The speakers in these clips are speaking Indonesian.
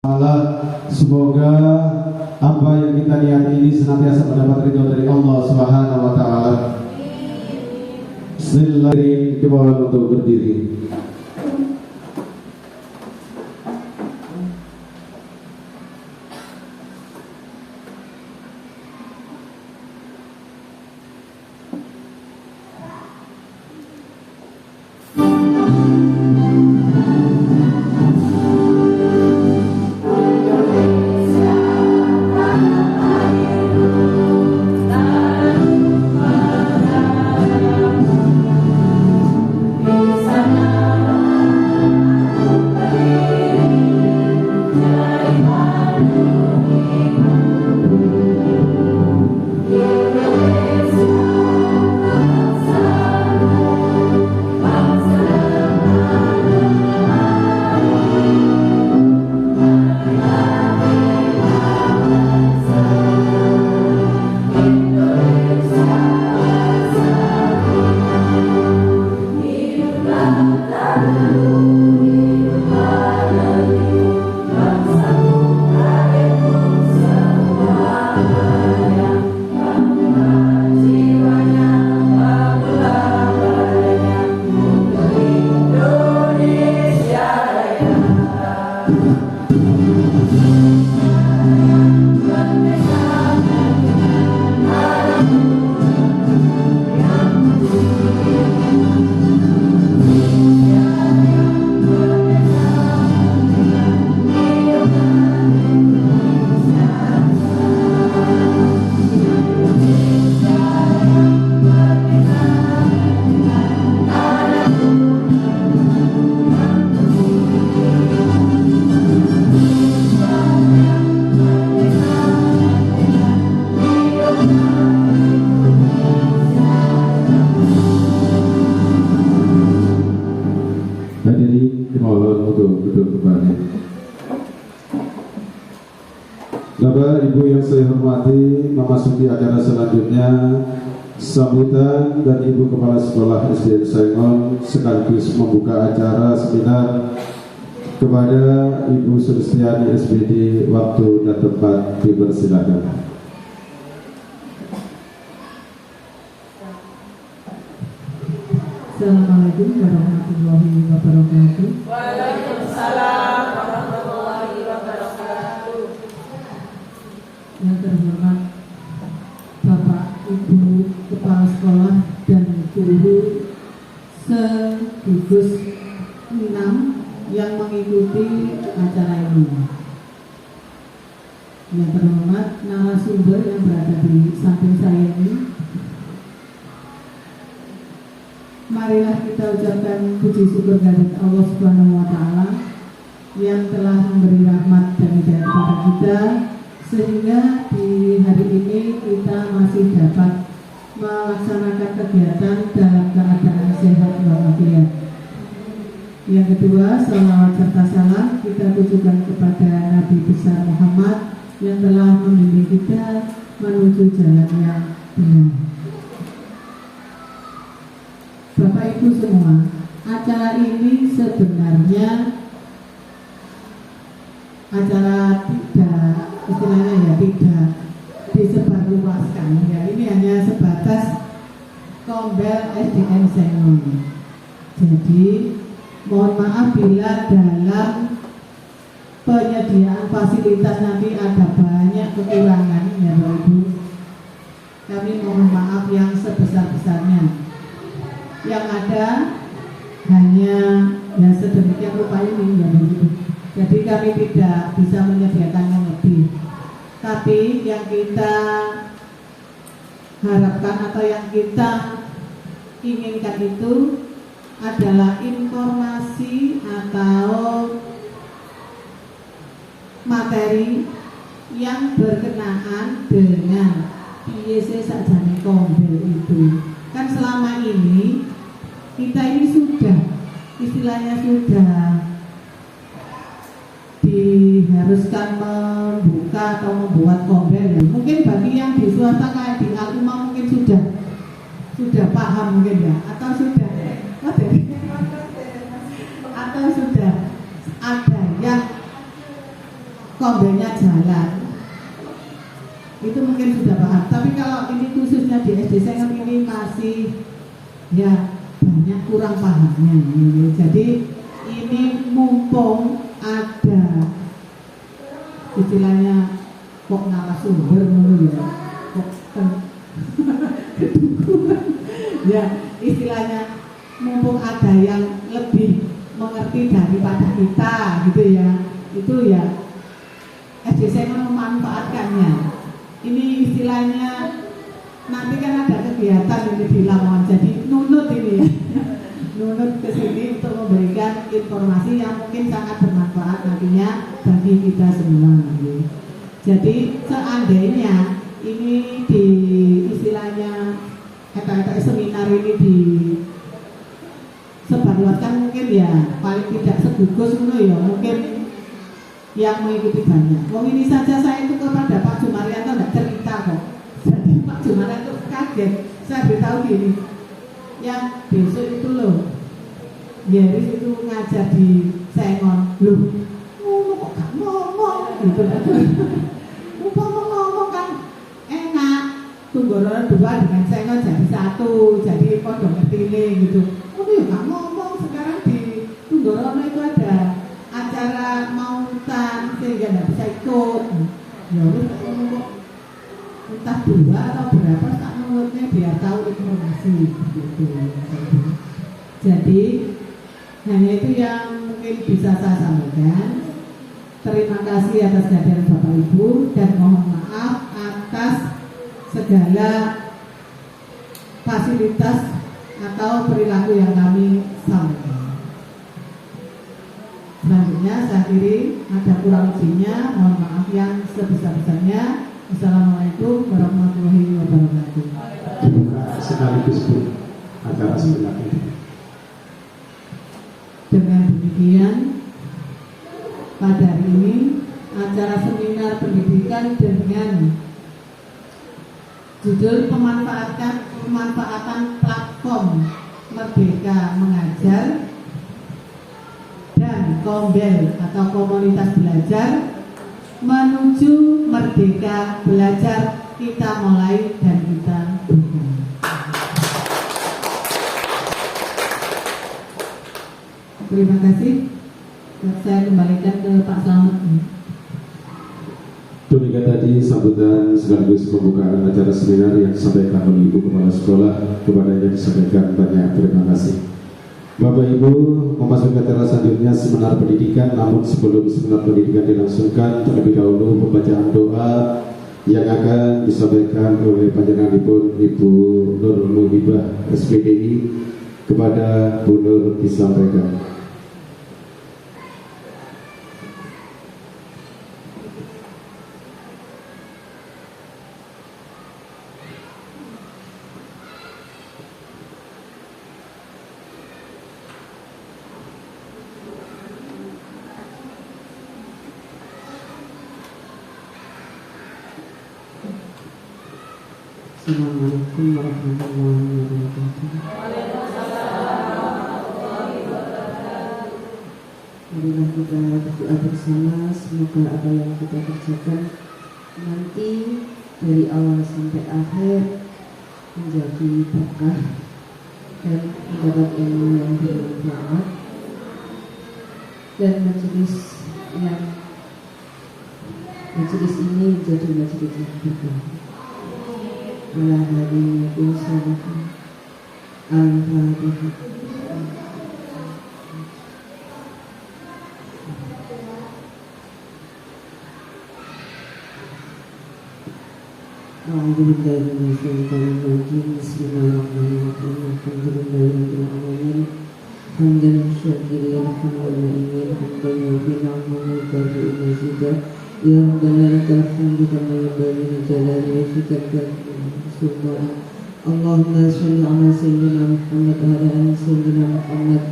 Semoga apa yang kita lihat ini senantiasa mendapat ridho dari Allah Subhanahu wa taala. Bismillahirrahmanirrahim. Dimohon untuk berdiri. Bapak Ibu yang saya hormati, memasuki acara selanjutnya sambutan dan Ibu Kepala Sekolah SDN Saingon sekaligus membuka acara seminar kepada Ibu Sulistiani SPD. Waktu dan tempat dipersilakan. Assalamualaikum warahmatullahi wabarakatuh. Waalaikumsalam warahmatullahi wabarakatuh. Yang terhormat Bapak Ibu Kepala Sekolah dan guru se-gugus 6 yang mengikuti acara ini. Yang terhormat narasumber yang berada di samping saya ini. Marilah kita ucapkan puji syukur kehadirat Allah Subhanahu wa taala yang telah memberi rahmat dan hidayah kepada kita sehingga di hari ini kita masih dapat melaksanakan kegiatan dalam keadaan sehat walafiat. Yang kedua, salawat serta salam kita tujukan kepada Nabi besar Muhammad yang telah membimbing kita menuju jalan yang benar. Bapak Ibu semua, acara ini sebenarnya acara tidak, istilahnya ya tidak disebarluaskan ya, ini hanya sebatas Kombel SDN Saingon. Jadi mohon maaf bila dalam penyediaan fasilitas nanti ada banyak kekurangan ya Bapak Ibu. Kami mohon maaf yang sebesar-besarnya. Yang ada hanya ya sedemikian rupa ini ya begitu. Jadi kami tidak bisa menyediakan yang lebih. Tapi yang kita harapkan atau yang kita inginkan itu adalah informasi atau materi yang berkenaan dengan IEC sakjane Kombel itu. Kan selama ini kita ini sudah istilahnya sudah diharuskan membuka atau membuat Kombel ya. Mungkin bagi yang di swasta kayak di Alumma mungkin sudah paham mungkin ya, atau sudah atau sudah ada yang kombenya jalan, itu mungkin sudah paham. Tapi kalau ini khususnya di SD Sengon ini masih ya banyak kurang pahamnya. Jadi ini mumpung ada istilahnya kok narasumber dulu ya, kok ya istilahnya mumpung ada yang lebih mengerti daripada kita gitu ya, itu ya SD Sengon memanfaatkannya. Ini istilahnya nanti kan ada kegiatan ini di Lamongan, jadi nunut ini ya nunut ke sini untuk memberikan informasi yang mungkin sangat bermanfaat nantinya bagi kita semua. Jadi seandainya ini di istilahnya kata-kata seminar ini di sebarluaskan, mungkin ya paling tidak segugus ya, mungkin yang mengikuti banyak. Wong ini saja saya itu kepada Pak Jumaryanto tidak cerita kok. Jadi Pak Jumaryanto kaget. Saya beritahu gini, yang besok itu loh, Yeris itu ngajar di Sengon, loh, ngomong kok gak ngomong, gitu kan? Ngomong kan enak, Tunggorono 2 dengan Sengon jadi 1, jadi kodok ngertine gitu. Oh ya gak ngomong, sekarang di Tunggorono itu ada acara mautan sehingga nggak bisa ikut. Ya udah ngomong kok entah 2 atau berapa tak menurutnya biar tahu informasi gitu. Jadi hanya itu yang mungkin bisa saya sampaikan. Terima kasih atas kehadiran Bapak Ibu dan mohon maaf atas segala fasilitas atau perilaku yang kami sampaikan. Selanjutnya saya kiri ada kurang lebihnya, mohon maaf yang sebesar-besarnya. Assalamualaikum warahmatullahi wabarakatuh. Dibuka sekaligus pun acara seminar ini. Dengan demikian pada hari ini acara seminar pendidikan dengan judul pemanfaatan platform Merdeka Mengajar dan Kombel atau komunitas belajar menuju Merdeka Belajar, kita mulai dan kita buka. Terima kasih. Saya kembalikan ke Pak Slamet. Demikian tadi sambutan sekaligus pembukaan acara seminar yang disampaikan oleh Ibu Kepala Sekolah. Kepadanya disampaikan banyak terima kasih. Bapak Ibu, memasuki acara selanjutnya seminar pendidikan. Namun sebelum seminar pendidikan dilangsungkan, terlebih dahulu pembacaan doa yang akan disampaikan oleh panjenenganipun Ibu Nur Muhibah SPDI. Kepada Bu Nur disampaikan. Assalamualaikum warahmatullahi wabarakatuh. Marilah kita berdoa bersama, semoga apa yang kita kerjakan nanti dari awal sampai akhir menjadi berkah dan mendapat ilmu yang bermanfaat, dan majelis ini menjadi majelis yang berkah. Ala hadhihi usahakum al-fatihah. A'udzubillahi minasyaitonir rajim. Bismillahirrahmanirrahim. Alhamdulillahirabbil alamin. Hamdan syakirin hamdan na'imin hamdan yuhibbu wa yuhibbu. Ya Rabbana lakal hamdu kama yanbaghi li jalali wajhika subhana. Allahumma shalli ala sayyidina Muhammad wa ala ali sayyidina Muhammad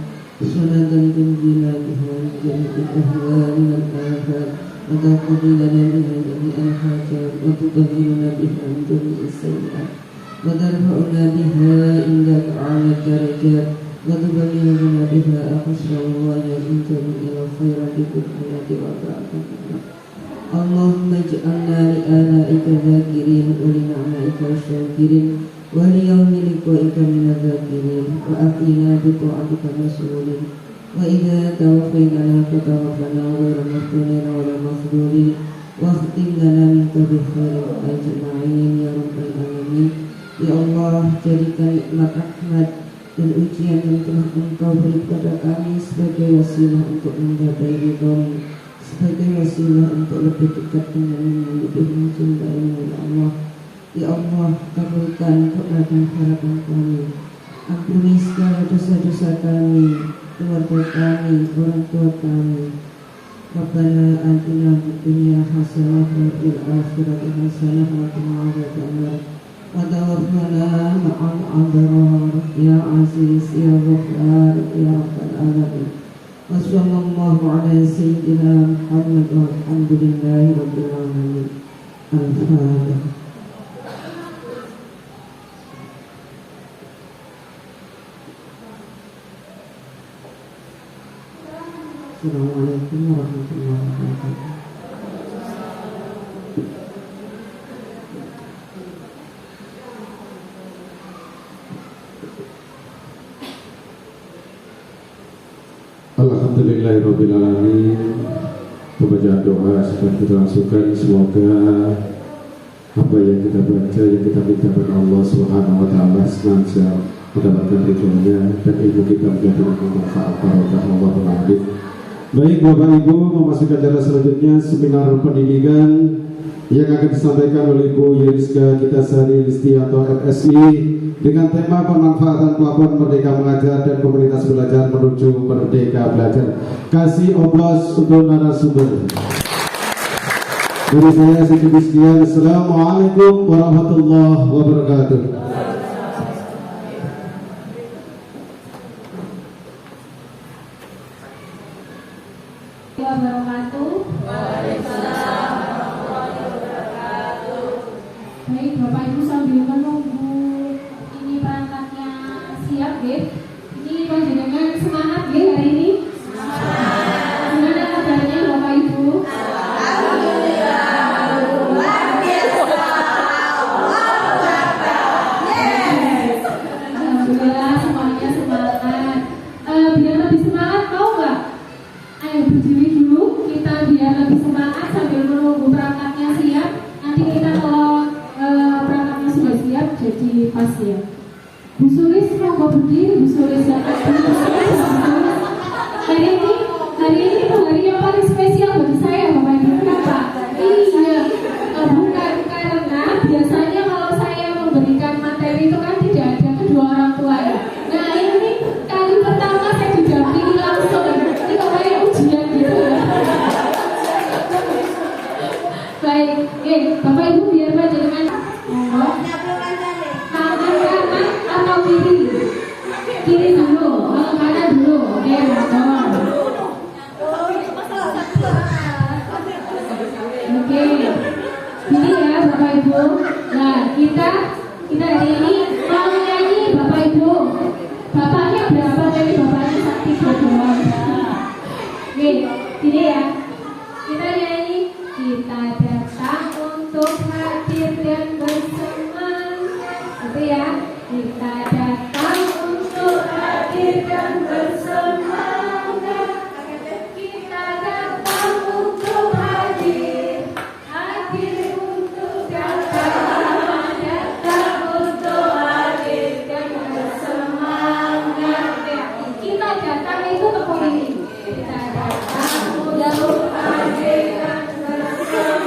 salatan tunjina biha min jami'il ahwali wal afat wa taqdi lana biha jami'al hajat wa tutahhiruna biha min jami'is sayyi'at wa tarfa'una biha indaka 'ala darajat wa tuballighuna biha aqsa wa ya min jami'il khairati kulliyati wa ta'ala. Allahumma ij'alna li'ala'ika dhakirin wa li'na'ma'ika syakirin wa liyawmi liqa'ika minadh-dhakirin wa ahyina biṭa'atika mas'ulin wa idza tawaffaytana fatawaffana ghayra maftunin wa la mafdulin wa akhtim lana minka bi khairin ajma'in ya rabbal alamin. Ya Allah, jadikan nikmat rahmat dan ujian yang telah Engkau beri kepada kami sebagai wasilah untuk menggapai ridha-Mu, sebagai wasilah untuk lebih dekat dengan-Mu, lebih mencintai-Mu. Ya Allah, ya Allah, kabulkan doa harapan kami. Ampuni segala dosa-dosa kami, keluarga kami, orang tua kami. Rabbana atina fid dunya hasanah wa fil akhirati hasanah wa qina adzabannar. Wa tawaffana ma'al abrar ya aziz ya ghafar ya rabbal alamin. Wa sallallahu ala sayyidina Muhammad walhamdulillahi rabbil alamin. Al-Fatihah. Assalamualaikum warahmatullahi wabarakatuh. Alhamdulillahirrabbilalamin. Pembacaan doa sudah kita langsungkan. Semoga apa yang kita baca, yang kita minta kepada Allah Subhanahu wa Ta'ala senantiasa mendapatkan ridhonya dan ilmu kita menjadi bermanfaat barokah Allahumma amin. Baik Bapak Ibu, memasuki acara selanjutnya seminar pendidikan yang akan disampaikan oleh Ibu Yeriska Kitasari Listianto MSI dengan tema pemanfaatan pelabuhan Merdeka Mengajar dan Komunitas Belajar menuju Merdeka Belajar. Kasih oblos untuk narasumber. Dari saya sekian sekian. Assalamualaikum warahmatullahi wabarakatuh. Baik Bapak Ibu, sambil menunggu ini perangkatnya siap ya. Ini panjenengan semangat ya hari ini. Gimana kabarnya Bapak Ibu? Alhamdulillah semuanya semangat. Biar lebih semangat mau nggak? Ayo berdiri dulu kita biar lebih semangat sambil menunggu perangkatnya siap. Nanti kita kalau perangkatnya sudah siap jadi pas ya. Bu Sulis mau berdiri, Bu Sulis jangan hari ini tuh hari yang paling spesial bagi saya Bapak Ibu. Kenapa? Iya, bukan karena biasanya kalau saya memberikan materi itu kan tidak ada kedua orang tua ya. Nah ini kali pertama saya didampingi langsung, ini kok kayak ujian gitu ya. Baik, Bapak Ibu biar panjenengan kanan atau kiri? Kiri dulu, kanan dulu. Oke, Oke, ini ya Bapak Ibu. Nah kita hari ini mau nyanyi Bapak Ibu. Bapaknya berapa tadi? Bapaknya sakti berdoa. Oke, ini ya. Kita nyanyi. Kita datang untuk hadir dan bersemangat. Gitu ya. Kita datang untuk hadir dan bersemangat. Kita datang untuk hadir untuk datang untuk hadir dan bersemangat. Kita datang itu tepung ini. Kita datang untuk hadir dan bersemangat.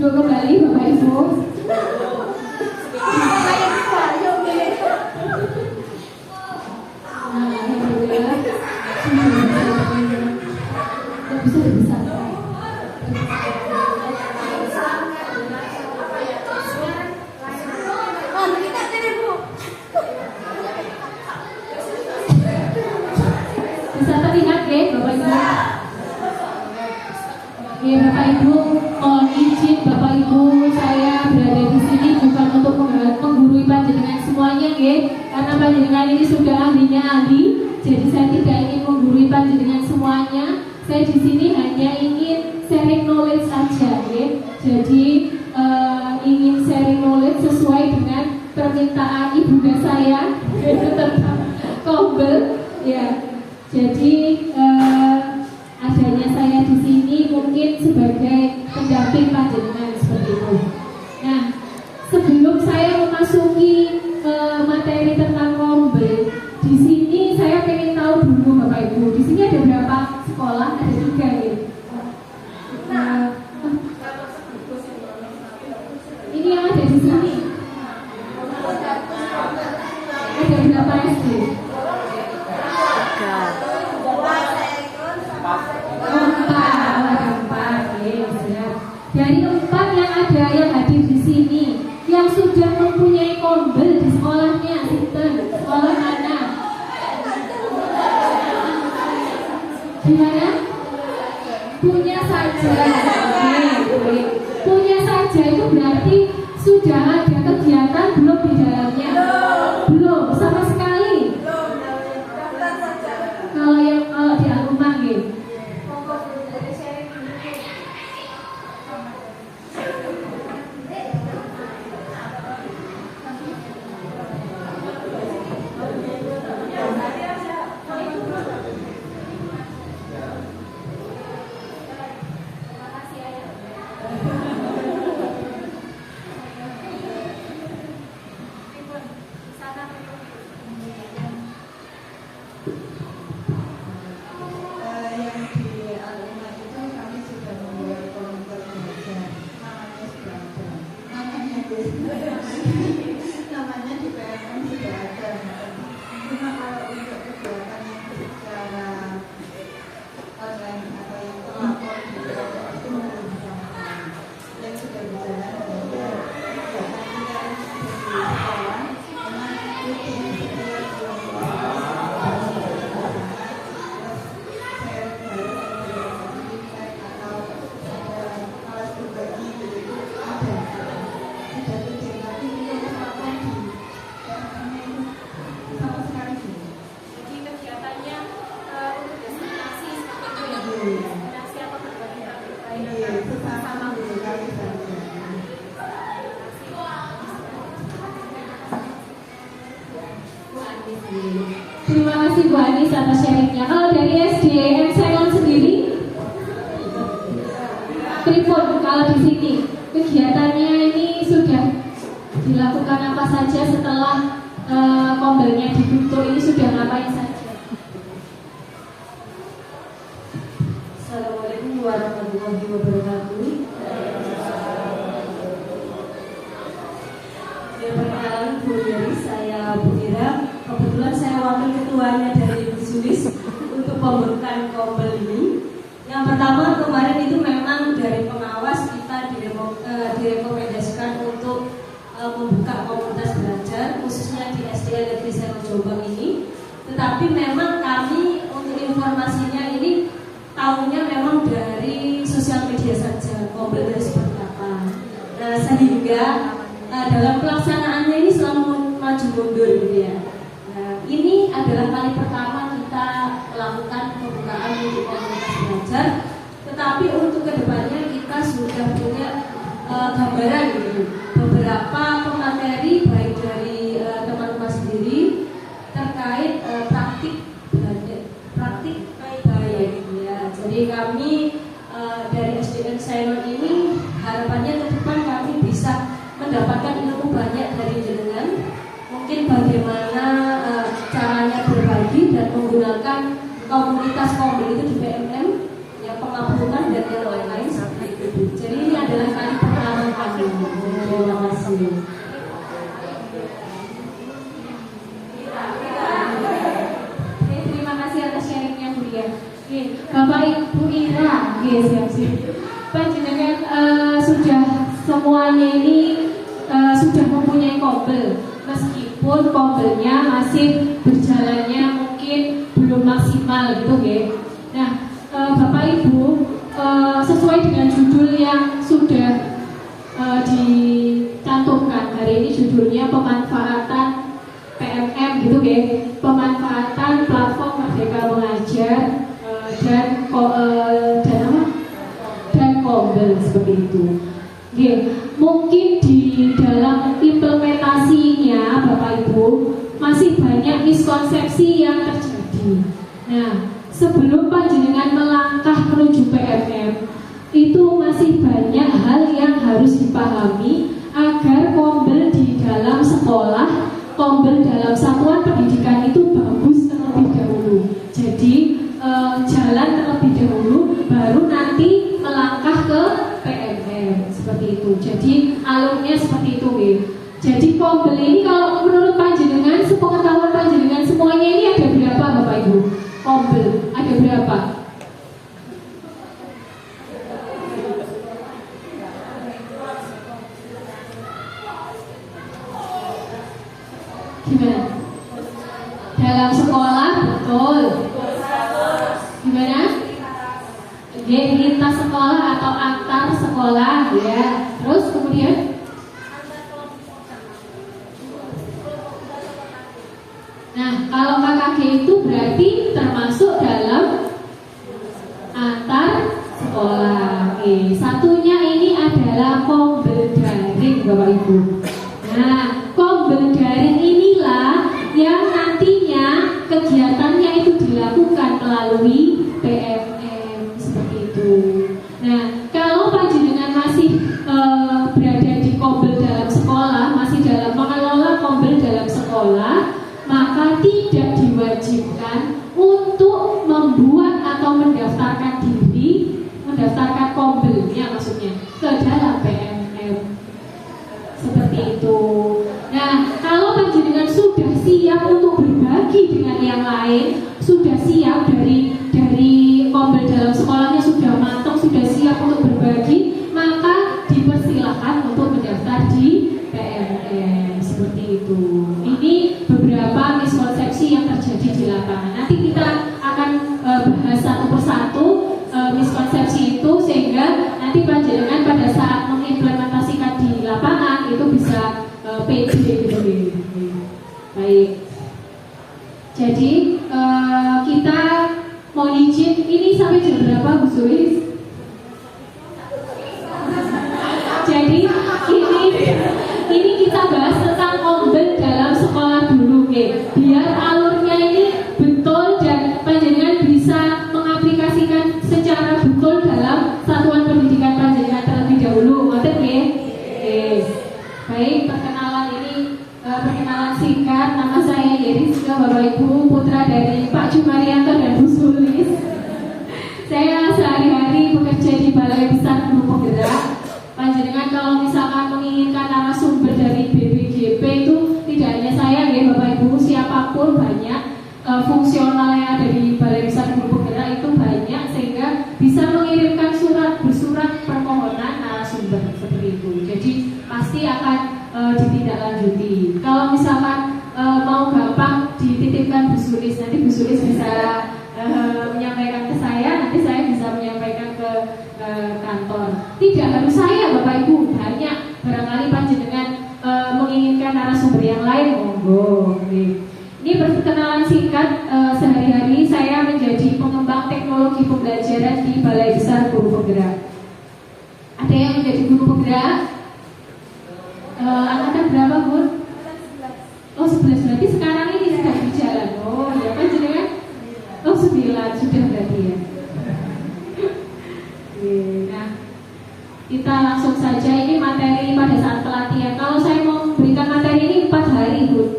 duduk kembali Bapak Ibu. Alhamdulillah. Bisa. Bisa terlihat ya Bapak Ibu. Ya Bapak Ibu, mohon izin Bapak Ibu, saya berada di sini bukan untuk menggurui panjenengan semuanya ya, karena panjenengan ini sudah ahlinya ahli. Jadi saya tidak ingin menggurui panjenengan semuanya. Saya di sini hanya ingin sharing knowledge saja ya. Jadi ingin sharing knowledge sesuai dengan permintaan ibunda saya yaitu tentang Kombel ya. Jadi adanya saya di sini mungkin sebagai pendamping panjenengan seperti itu. Nah, sebelum saya memasuki materi tentang Kombel, di sini saya pengen tahu dulu Bapak Ibu. Di sini ada berapa sekolah? Ada 3 ya. Ini yang ada di sini. Ada berapa SD? Dari 4 yang ada yang hadir di sini, yang sudah mempunyai Kombel di sekolahnya, sekolah mana? Gimana? Punya saja. Punya saja itu berarti sudah ada kegiatan belum di dalamnya? Belum, sama sekali. Kalau di Alumang gitu. Namanya di PMN sudah ada. Cuma kalau untuk kegiatan yang secara online atau yang terlapor di PMN itu belum sama. Yang sudah berjalan adalah kegiatan kita di sekolah, memang rutin setiap Terima kasih Bu Anis atas sharingnya. Kalau dari SDN Sengon sendiri, Pripun kalau di sini kegiatannya ini sudah dilakukan apa saja setelah Kombelnya dibentuk, ini sudah ngapain saja? Assalamualaikum warahmatullahi wabarakatuh. Perkenalan Bu Yeri, saya Bu Ira. Kebetulan saya wakil ketuanya dari Ibu Sulis untuk pembentukan Kombel ini. Yang pertama kemarin itu memang dari pengawas kita direkomendasikan untuk membuka komunitas belajar khususnya di SDN Negeri Sengon Jombang ini. Tetapi memang kami untuk informasinya ini tahunya memang dari sosial media saja Kombel dari seperti apa. Nah, sehingga dalam pelaksanaannya ini selalu maju mundur gitu ya. Nah, ini adalah kali pertama kita melakukan pembukaan untuk komunitas belajar. Tetapi untuk kedepannya kita sudah punya gambaran gitu. Beberapa pemateri baik dari teman-teman sendiri terkait praktik baik ya. Jadi kami dari SDN Sengon ini harapannya ke depan kami bisa mendapatkan ilmu banyak dari jenengan. Mungkin bagaimana caranya berbagi dan menggunakan komunitas Kombel itu di PMM, ya pengabdian dan yang lain-lain seperti itu. Jadi ini adalah kali pertama kasih. Terima kasih atas sharingnya Bu ya. Bapak Ibu Ira, siap-siap. Panjenengan sudah semuanya ini sudah mempunyai kobel, meskipun kobelnya masih berjalannya mungkin belum maksimal gitu ya. Nah, Bapak Ibu sesuai dengan judul yang sudah dicantumkan hari ini, judulnya pemanfaatan PMM gitu ya, pemanfaatan platform Merdeka Mengajar dan kobel seperti itu. Mungkin di dalam implementasinya Bapak Ibu masih banyak miskonsepsi yang terjadi. Nah, sebelum panjenengan melangkah menuju PMM, itu masih banyak hal yang harus dipahami agar kobel di dalam sekolah, kobel dalam satuan pendidikan itu bagus terlebih dahulu. Jadi jalan terlebih dahulu, baru nanti melangkah ke PMM seperti itu. Jadi alurnya seperti itu, Jadi kobel ini kalau menurut panjenengan, sepengetahuan panjenengan semuanya ini ada berapa Bapak Ibu? Kobel ada berapa? Gimana? Dalam sekolah betul. Gimana? Lintas sekolah atau antar sekolah ya. Terus kemudian nah, kalau KKG itu berarti termasuk dalam antar sekolah. Satunya ini adalah kobel daring Bapak Ibu. Nah, kobel daring inilah yang nantinya kegiatannya itu dilakukan melalui PMM seperti itu. Nah, kalau panjenengan masih berada di kobel dalam sekolah, masih dalam mengelola kobel dalam sekolah, maka tidak diwajibkan untuk membuat atau mendaftarkan diri, mendaftarkan kobelnya maksudnya ke dalam PMM seperti itu. Nah, kalau panjenengan sudah siap untuk berbagi dengan yang lain, sudah siap dari kobel dalam sekolahnya sudah matang, sudah siap untuk berbagi, maka dipersilahkan untuk mendaftar di PMM seperti itu. Ini beberapa miskonsepsi yang terjadi di lapangan. Nanti kita akan bahas satu persatu miskonsepsi itu, sehingga nanti panjenengan pada saat mengimplementasikan di lapangan itu bisa pede gitu. Baik. Jadi kita mau izin ini sampai jam berapa Bu Sulis? Jadi ini kita bahas tentang kobel dalam sekolah dulu, biar alurnya ini betul dan panjenengan bisa mengaplikasikan secara betul dalam satuan pendidikan panjenengan terlebih dahulu. Ngerti nggih? Baik, perkenalan singkat. Nama saya Yeriska, Bapak Ibu, putra dari Pak Jumarianto dan Bu Sulis. Saya sehari-hari bekerja di Balai Besar Guru Penggerak. Panjenengan kalau misalkan menginginkan narasumber dari BPGP itu tidak hanya saya ya Bapak Ibu, siapapun banyak fungsional yang ada di Balai Besar Guru Penggerak itu banyak, sehingga bisa mengirimkan bersurat permohonan narasumber seperti itu. Jadi pasti akan ditindaklanjuti. Kalau misalkan mau gampang dititipkan Bu Sulis, nanti Bu Sulis bisa menyampaikan ke saya, nanti saya bisa menyampaikan ke kantor. Tidak harus saya Bapak Ibu, banyak barangkali panjenengan menginginkan narasumber yang lain, monggo. Ini perkenalan singkat. Sehari-hari saya menjadi pengembang teknologi pembelajaran di Balai Besar Guru Penggerak. Ada yang menjadi guru penggerak? Angkatan berapa Bun? Oh 11, berarti sekarang ini sudah berjalan. Oh ya kan jenengan? Oh 9 sudah berarti ya. Nah, kita langsung saja, ini materi pada saat pelatihan. Kalau saya mau berikan materi ini 4 hari Bun.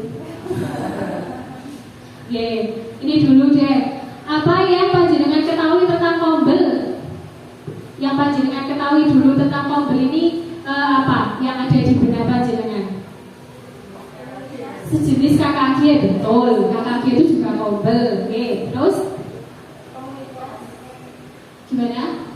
Ini dulu deh. Apa yang panjenengan ketahui tentang kobel? Yang panjenengan ketahui dulu tentang kobel ini apa yang ada di benak panjenengan? Gimana?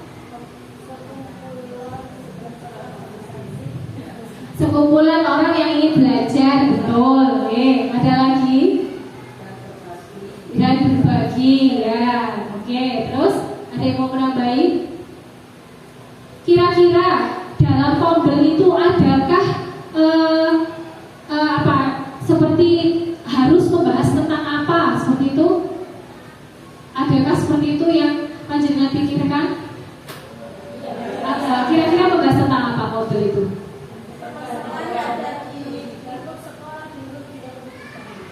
Sekumpulan orang yang ingin belajar, betul. Oke, ada lagi? Dan berbagi, ya. Oke, terus ada yang mau menambahi? Kira-kira dalam kombel itu adakah seperti harus membahas tentang apa seperti itu? Adakah seperti itu yang panjenengan pikirkan? Kira-kira membahas tentang apa kombel itu?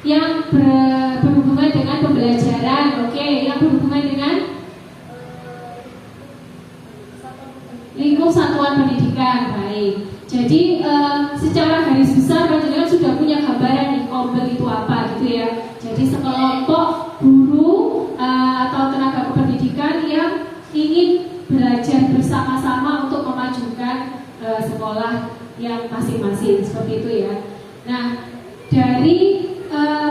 Yang berhubungan dengan pembelajaran, oke. Yang berhubungan dengan lingkup satuan pendidikan, baik. Jadi secara garis besar panjenengan sudah punya gambaran nih kombel itu apa gitu ya. Jadi sekelompok guru atau tenaga kependidikan yang ingin belajar bersama-sama untuk memajukan sekolah yang masing-masing seperti itu ya. Nah, dari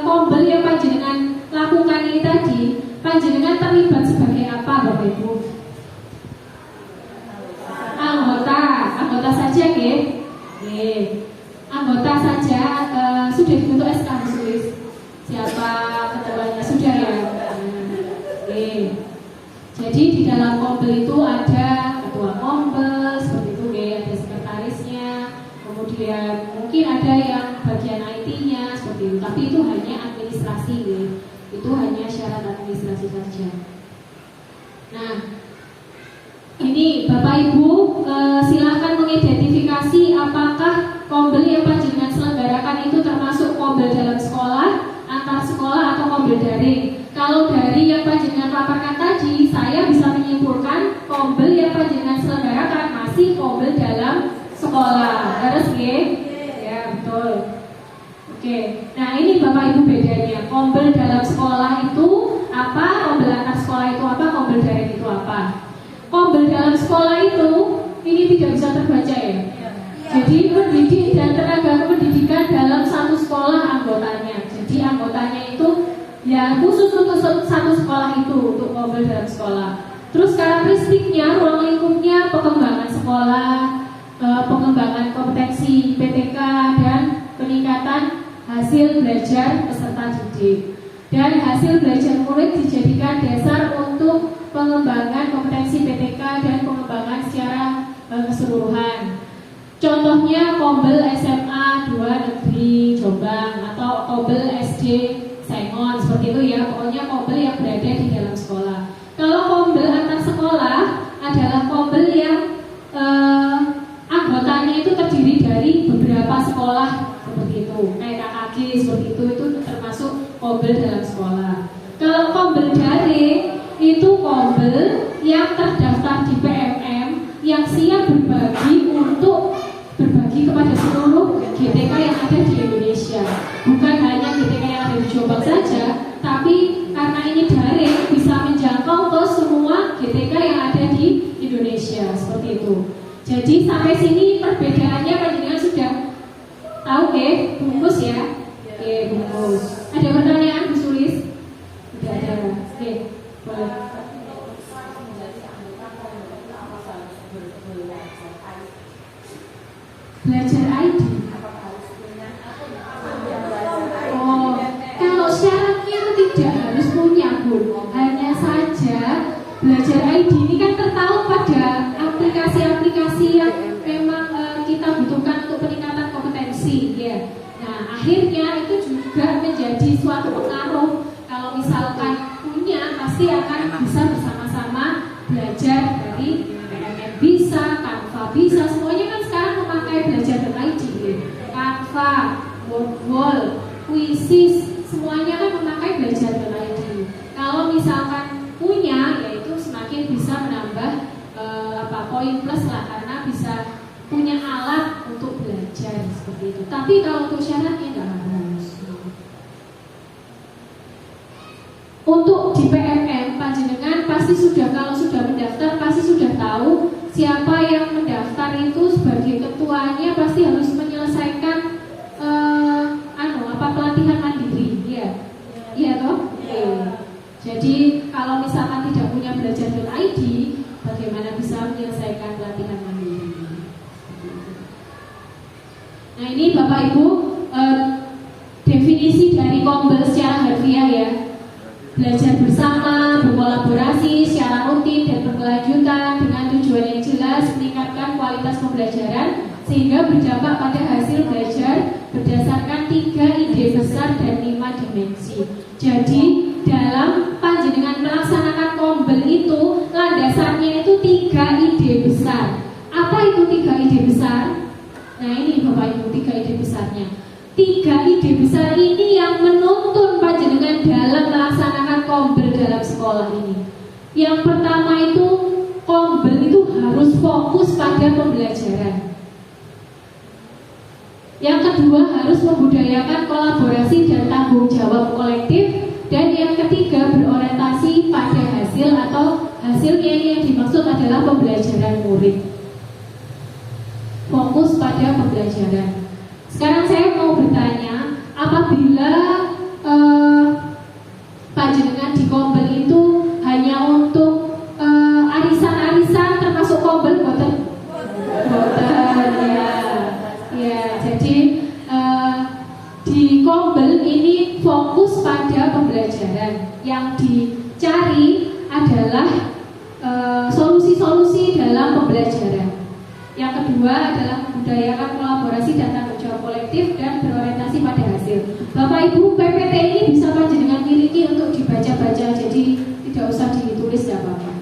kombel yang panjenengan lakukan ini tadi, panjenengan terlibat sebagai apa, Bapak Ibu? Anggota saja, ya. Anggota saja. Sudah dibentuk SK tulis. Siapa ketuanya sudah ya? Jadi di dalam kombel itu ada ketua kombel, seperti itu ya, ada sekretarisnya, kemudian mungkin ada yang bagian IT-nya, seperti itu. Tapi itu hanya administrasi, ya. Itu hanya syarat administrasi saja. Nah, ini Bapak Ibu silakan mengidentifikasi apakah kombel yang panjenengan selenggarakan itu termasuk kombel dalam sekolah, antar sekolah atau kombel daring. Kalau dari yang panjenengan paparkan tadi, saya bisa menyimpulkan kombel yang panjenengan selenggarakan masih kombel dalam sekolah. Harus ya? Ya, betul. Oke. Nah, ini Bapak Ibu bedanya. Kombel dalam sekolah itu apa? Kombel antar sekolah itu apa? Kombel daring itu apa? Kombel dalam sekolah itu ini tidak bisa terbaca ya. Jadi pendidik dan tenaga kependidikan dalam satu sekolah anggotanya. Jadi anggotanya itu ya khusus untuk satu sekolah itu, untuk kombel dalam sekolah. Terus karakteristiknya, ruang lingkupnya, pengembangan sekolah, pengembangan kompetensi PTK dan peningkatan hasil belajar peserta didik. Dan hasil belajar murid dijadikan dasar untuk pengembangan kompetensi PTK dan pengembangan secara keseluruhan. Contohnya kombel SMA 2 Negeri Jombang atau kombel SD Sengon, seperti itu ya. Pokoknya kombel yang berada di dalam sekolah. Kalau kombel antar sekolah adalah kombel yang anggotanya itu terdiri dari beberapa sekolah, seperti itu. Kayak KKG seperti itu termasuk kombel dalam sekolah. Kalau kombel daring itu kombel yang terdaftar di PMM yang siap berbagi kepada seluruh GTK yang ada di Indonesia. Bukan hanya GTK yang ada di Jombang saja, tapi karena ini daring bisa menjangkau ke semua GTK yang ada di Indonesia, seperti itu. Jadi sampai sini perbedaannya panjenengan sudah tahu bungkus ya? Bungkus. Ada pertanyaan Bu Sulis? Tidak ada. Boleh. Belajar ID. Oh, kalau syaratnya tidak harus punya, Bu. Hanya saja belajar ID ini kan tertaut pada aplikasi-aplikasi yang memang kita butuhkan untuk peningkatan kompetensi, ya. Nah, akhirnya itu juga menjadi suatu pengaruh. Kalau misalkan punya, pasti akan bisa bersama-sama belajar dari PMM bisa, Canva bisa, semuanya kan sekarang memakai belajar ID, ya. Canva, Wordwall, Quizzes, semuanya kan memakai belajar ID. Kalau misalkan punya, yaitu semakin bisa menambah poin plus lah, karena bisa punya alat untuk belajar seperti itu. Tapi kalau untuk syaratnya nggak harus. Untuk di PMM panjenengan pasti sudah, kalau sudah mendaftar pasti sudah tahu siapa yang mendaftar itu sebagai ketuanya pasti harus menyelesaikan pelatihan mandiri, ya. Iya toh? Iya. Jadi kalau misalkan tidak punya belajar belajar.id bagaimana bisa menyelesaikan pelatihan mandiri. Nah ini Bapak Ibu definisi dari Kombel secara harfiah ya. Belajar bersama, berkolaborasi secara rutin dan berkelanjutan dengan tujuan yang jelas meningkatkan kualitas pembelajaran sehingga berdampak pada hasil belajar berdasarkan 3 ide besar dan 5 dimensi. Jadi dalam panjenengan melaksanakan Kombel itu landasannya itu 3 ide besar. Apa itu 3 ide besar? Nah ini Bapak Ibu 3 ide besarnya. 3 ide besar ini yang menuntun panjenengan dalam melaksanakan Kombel dalam sekolah ini. Yang pertama itu Kombel itu harus fokus pada pembelajaran. Yang kedua harus membudayakan kolaborasi dan tanggung jawab kolektif. Dan yang ketiga berorientasi pada hasil atau hasilnya ini yang dimaksud adalah pembelajaran murid. Fokus pada pembelajaran. Sekarang saya mau bertanya, apabila panjenengan di Kombel itu hanya untuk arisan-arisan termasuk Kombel boten ya. Jadi di Kombel ini fokus pada pembelajaran. Yang dicari adalah solusi-solusi dalam pembelajaran. Yang kedua adalah membudayakan kolaborasi dan tanggung jawab kolektif dan berorientasi pada hasil. Bapak Ibu, PPT ini bisa panjenengan miliki untuk dibaca-baca, jadi tidak usah ditulis ya Bapak.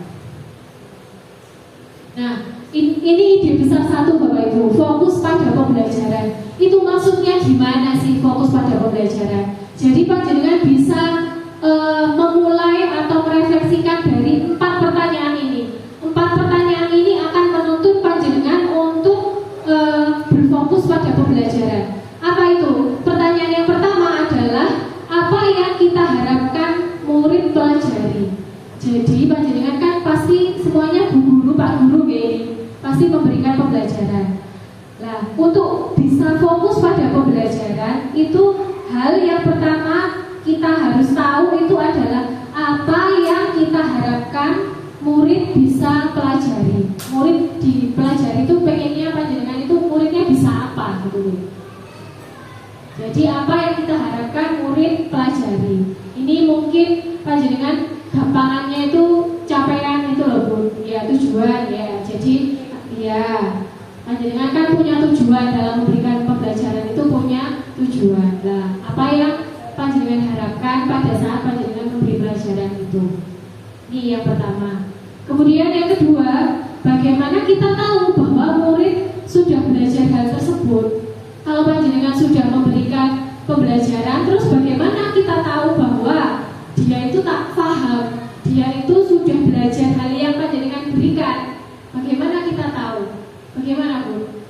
Nah, ini ide besar satu Bapak Ibu, fokus pada pembelajaran. Itu maksudnya gimana sih fokus pada pembelajaran? Jadi panjenengan bisa memulai atau merefleksikan dari 4 pertanyaan ini. 4 pertanyaan ini akan menuntut panjenengan untuk berfokus pada pembelajaran. Apa itu? Pertanyaan yang pertama adalah apa yang kita harapkan murid pelajari. Jadi panjenengan kan pasti semuanya Bu Guru, Pak Guru ini pasti memberikan pembelajaran. Nah, untuk bisa fokus pada pembelajaran itu hal yang pertama kita harus tahu itu adalah apa yang kita harapkan murid bisa pelajari. Murid dipelajari itu pengennya panjenengan itu muridnya bisa apa gitu. Jadi apa yang kita harapkan murid pelajari. Ini mungkin panjenengan gampangannya itu capaian itu loh Bu. Ya tujuan ya. Jadi ya panjenengan kan punya tujuan dalam memberikan pembelajaran itu punya tujuan. Nah, apa yang panjenengan harapkan pada saat panjenengan memberi pelajaran itu. Ini yang pertama. Kemudian yang kedua, bagaimana kita tahu bahwa murid sudah belajar hal tersebut? Kalau panjenengan sudah memberikan pembelajaran, terus bagaimana kita tahu bahwa dia itu tak paham, dia itu sudah belajar hal yang panjenengan berikan? Bagaimana kita tahu? Bagaimana Bu?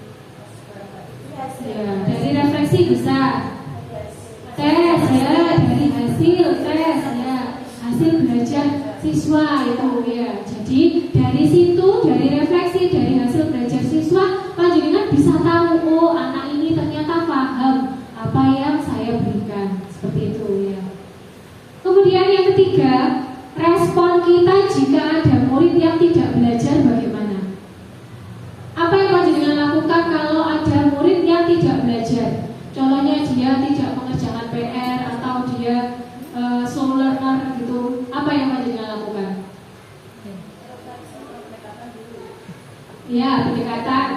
Ya, dari refleksi bisa, tes ya, dari hasil tes ya, hasil belajar siswa itu ya. Jadi dari situ, dari refleksi, dari hasil belajar siswa, panjenengan bisa tahu, oh anak ini ternyata paham apa yang saya berikan, seperti itu ya. Kemudian yang ketiga, respon kita jika ada murid yang tidak belajar bagaimana? Apa yang panjenengan lakukan kalau ada murid yang tidak belajar? Contohnya dia tidak mengerjakan PR atau dia slow learner gitu. Apa yang panjenengan lakukan? Ya, pendekatan.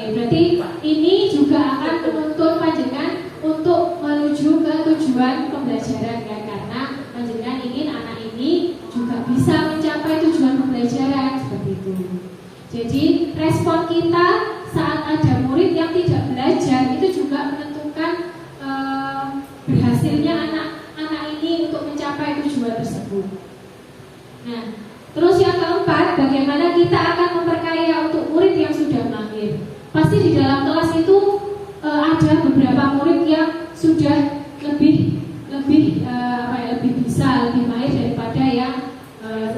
Berarti ini juga akan menuntut panjenengan untuk menuju ke tujuan pembelajaran ya, karena panjenengan ingin anak ini juga bisa mencapai tujuan pembelajaran seperti itu. Jadi respon kita saat ada murid yang tidak belajar itu juga menentukan berhasilnya anak ini untuk mencapai tujuan tersebut. Nah, terus yang keempat, bagaimana kita akan memperkaya untuk murid yang sudah mahir. Pasti di dalam kelas itu ada beberapa murid yang sudah lebih bisa, lebih mahir daripada yang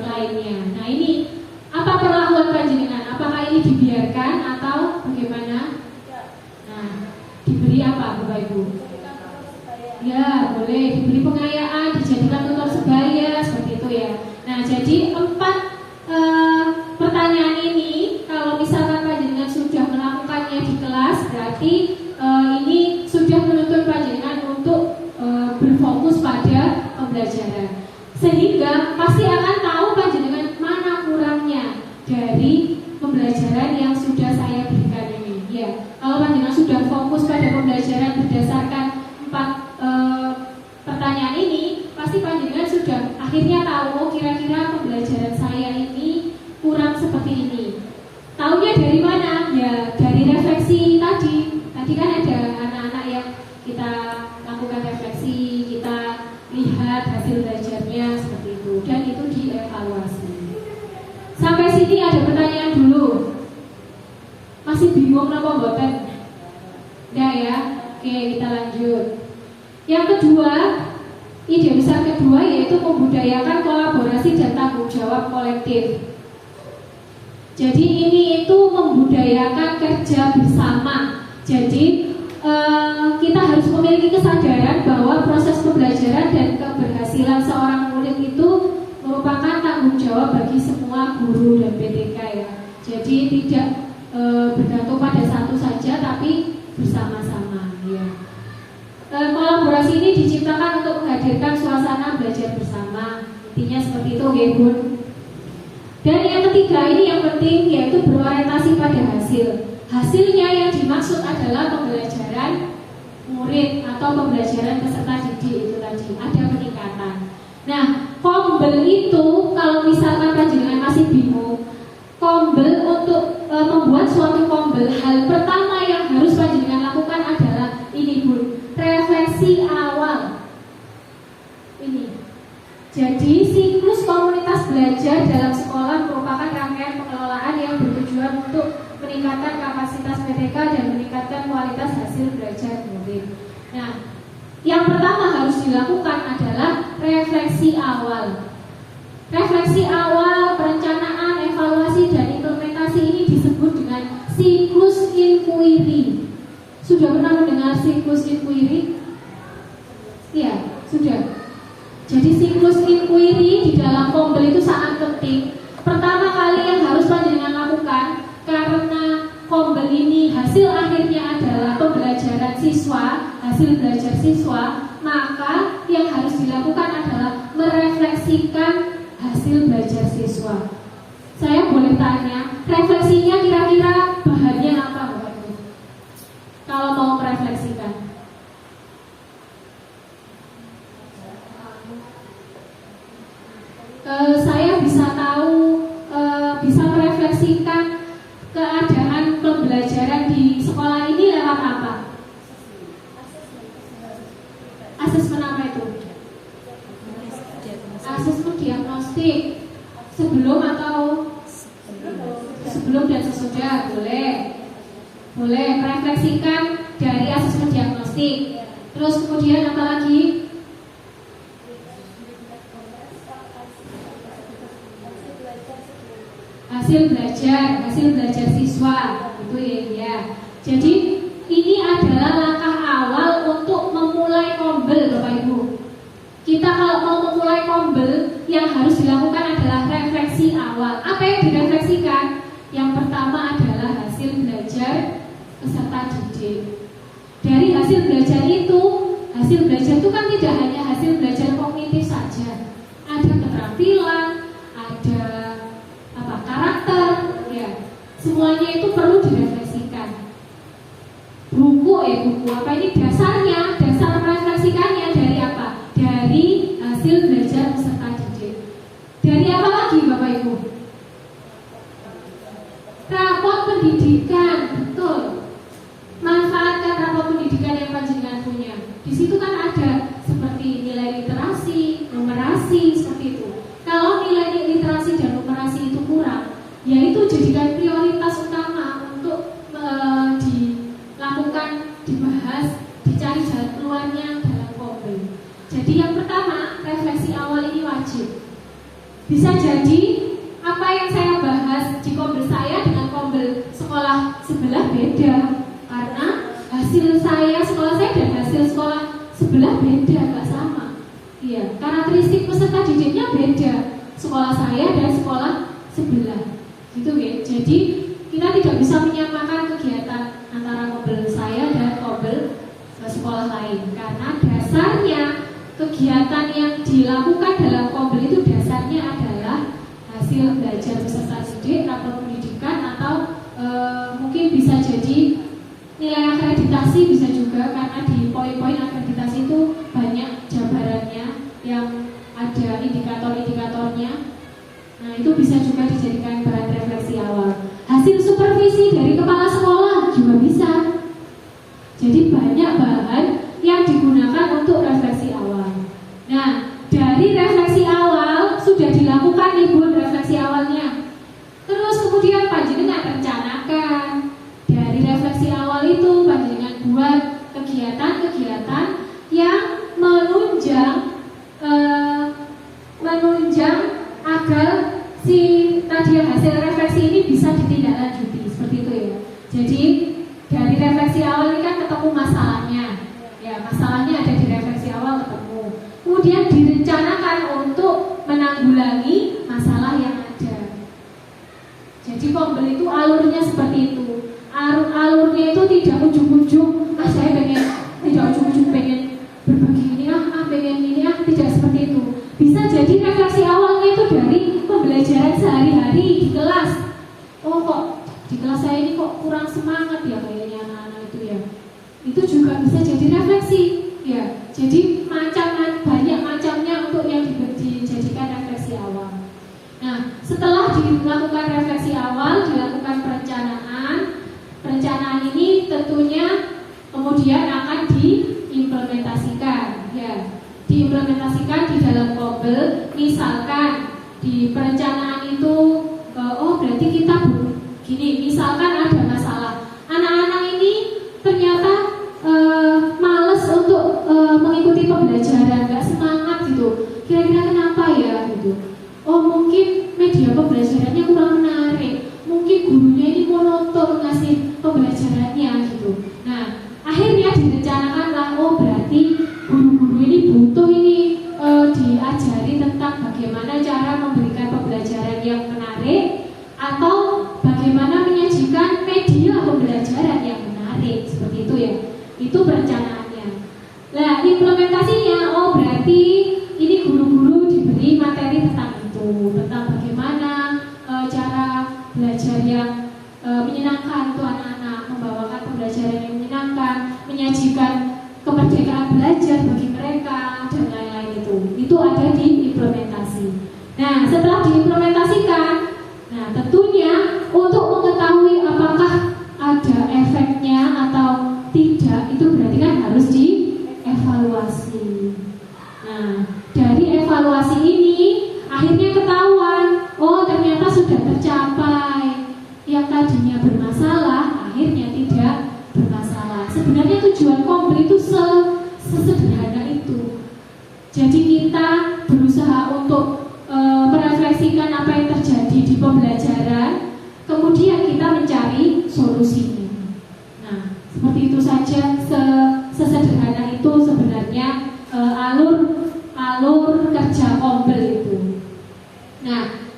lainnya. Nah ini apa perlakuan panjenengan? Apakah ini dibiarkan atau bagaimana? Nah, diberi apa Bapak Ibu? Ya boleh diberi pengayaan, dijadikan tutor sebaya. ya. Nah, jadi 4 pertanyaan ini kalau misalkan panjenengan sudah melakukannya di kelas, berarti ini sudah menuntut panjenengan untuk berfokus pada pembelajaran. Sehingga pasti akan tahu panjenengan mana kurangnya dari pembelajaran yang sudah saya berikan ini. Ya, kalau panjenengan sudah fokus pada pembelajaran berdasarkan 4 pertanyaan ini, pasti panjenengan sudah akhirnya tahu, oh kira-kira pembelajaran saya ini kurang seperti ini. Taunya dari mana? Ya dari refleksi tadi. Tadi kan ada anak-anak yang kita lakukan refleksi, kita lihat hasil belajarnya seperti itu, dan itu dievaluasi. Sampai sini ada pertanyaan dulu. Masih bingung apa mboten? Udah ya? Oke, kita lanjut. Yang kedua, ide besar kedua yaitu membudayakan kolaborasi dan tanggung jawab kolektif. Jadi ini itu membudayakan kerja bersama. Jadi kita harus memiliki kesadaran bahwa proses pembelajaran dan keberhasilan seorang murid itu merupakan tanggung jawab bagi semua guru dan PTK ya. Jadi tidak bergantung pada satu saja, tapi bersama-sama ya. Kolaborasi ini diciptakan untuk menghadirkan suasana belajar bersama. Intinya seperti itu, ya Bun. Dan yang ketiga ini yang penting, yaitu berorientasi pada hasil. Hasilnya yang dimaksud adalah pembelajaran murid atau pembelajaran peserta didik itu tadi, ada peningkatan. Nah, kombel itu kalau misalkan panjenengan masih bingung, kombel untuk membuat suatu kombel, hal pertama yang harus panjenengan lakukan adalah ini Bun, refleksi awal. Ini. Jadi siklus komunitas belajar dalam sekolah merupakan rangkaian pengelolaan yang bertujuan untuk meningkatkan kapasitas PTK dan meningkatkan kualitas hasil belajar murid. Nah, yang pertama harus dilakukan adalah refleksi awal. Refleksi awal, perencanaan, evaluasi, dan implementasi ini disebut dengan siklus inquiry. Sudah pernah mendengar siklus inquiry? Iya, sudah. Jadi siklus inquiry di dalam kombel itu sangat penting. Pertama kali yang harus panjenengan lakukan, karena kombel ini hasil akhirnya adalah pembelajaran siswa, hasil belajar siswa, maka yang harus dilakukan adalah merefleksikan hasil belajar siswa. Saya boleh tanya, refleksinya kira-kira bahannya apa Bapak Ibu? Kalau mau merefleksikan. Saya bisa tahu, bisa merefleksikan keadaan pembelajaran di sekolah ini lewat apa? Asesmen apa itu? Asesmen diagnostik. Sebelum atau sebelum dan sesudah boleh merefleksikan dari asesmen diagnostik. Terus kemudian apa lagi? Hasil belajar siswa itu ya. Jadi ini adalah langkah awal untuk memulai kombel Bapak Ibu. Kita kalau mau memulai kombel, yang harus dilakukan adalah refleksi awal. Apa yang direfleksikan? Yang pertama adalah hasil belajar peserta didik. Dari hasil belajar itu kan tidak hanya hasil belajar kognitif saja. Ada keterampilan, ada karakter, ya. Semuanya itu perlu direfleksikan. Buku apa ini dasarnya? Dasar merefleksikannya dari apa? Dari hasil belajar peserta didik. Dari apa lagi Bapak Ibu? Rapot pendidikan, betul. Manfaatkan rapot pendidikan yang panjenengan punya. Di situ kan ada seperti nilai literasi, numerasi, seperti itu. Kalau nilai literasi dan numerasi itu kurang, yaitu jadikan prioritas utama untuk dilakukan, dibahas, dicari jalan keluarnya dalam kombel. Jadi yang pertama, refleksi awal ini wajib. Bisa jadi apa yang saya bahas di kombel saya dengan kombel sekolah sebelah beda, karena hasil sekolah saya dan hasil sekolah sebelah beda, nggak sama. Iya, karakteristik peserta didiknya beda. sekolah saya dan sekolah sebelah gitu ya. Jadi kita tidak bisa menyamakan kegiatan antara kobel saya dan kobel sekolah lain karena dasarnya kegiatan yang dilakukan dalam kobel itu dasarnya adalah hasil belajar peserta didik atau pendidikan atau mungkin bisa jadi nilai akreditasi bisa juga karena di poin-poin akreditasi itu banyak jabarannya yang ada indikator-indikatornya. Nah itu bisa juga dijadikan bahan refleksi awal. Hasil supervisi dari kepala sekolah juga bisa. Jadi banyak bahan yang digunakan untuk refleksi awal. Nah dari refleksi awal sudah dilakukan nih Bun refleksi awalnya. Terus kemudian panjenengan rencanakan dari refleksi awal itu panjenengan buat kegiatan-kegiatan yang menunjang agar si tadi hasil refleksi ini bisa ditindaklanjuti seperti itu ya. Jadi dari refleksi awal ini kan ketemu masalahnya, ya masalahnya ada di refleksi awal ketemu. Kemudian direncanakan untuk menanggulangi masalah yang ada. Jadi kobel itu alurnya seperti itu. Alurnya itu tidak ujung-ujung, saya pengen tidak ujung-ujung pengen berbagi ini pengen ini tidak seperti itu. Bisa jadi refleksi awalnya itu dari pembelajaran sehari-hari di kelas. Oh kok di kelas saya ini kok kurang semangat ya kayaknya anak-anak itu ya. Itu juga bisa jadi refleksi ya. Jadi banyak macamnya untuk yang dijadikan refleksi awal. Nah setelah dilakukan refleksi awal dilakukan perencanaan ini tentunya kemudian akan diimplementasikan ya. Diimplementasikan di dalam kobel. Misalkan di perencanaan itu berarti kita gini, misalkan ada masalah anak-anak ini ternyata males untuk mengikuti pembelajaran, gak semangat gitu. Kira-kira kenapa ya gitu. Oh mungkin media pembelajarannya kurang menarik, mungkin gurunya ini monoton ngasih pembelajarannya gitu. Nah akhirnya direncanakanlah berarti guru-guru ini butuh ini diajari tentang bagaimana cara memberikan pembelajaran yang menarik atau bagaimana menyajikan media pembelajaran yang menarik seperti itu ya. Itu perencanaannya. Nah implementasinya berarti ini guru-guru diberi materi tentang itu, tentang bagaimana cara belajar yang menyenangkan untuk anak-anak, membawakan pembelajaran yang menyenangkan, menyajikan kemerdekaan belajar bagi mereka dan lain-lain itu ada di implementasi. Nah setelah diimplementasikan, nah tentunya untuk mengetahui apakah ada efeknya atau tidak itu berarti kan harus dievaluasi. Nah dari evaluasi ini akhirnya ketahuan ternyata sudah tercapai yang tadinya bermasalah akhirnya tidak bermasalah. Sebenarnya tujuan kobel itu sesederhana itu. Jadi kita berusaha untuk merefleksikan apa yang terjadi di pembelajaran, kemudian kita mencari solusinya. Nah, seperti itu saja, sesederhana itu sebenarnya alur kerja kobel itu. Nah,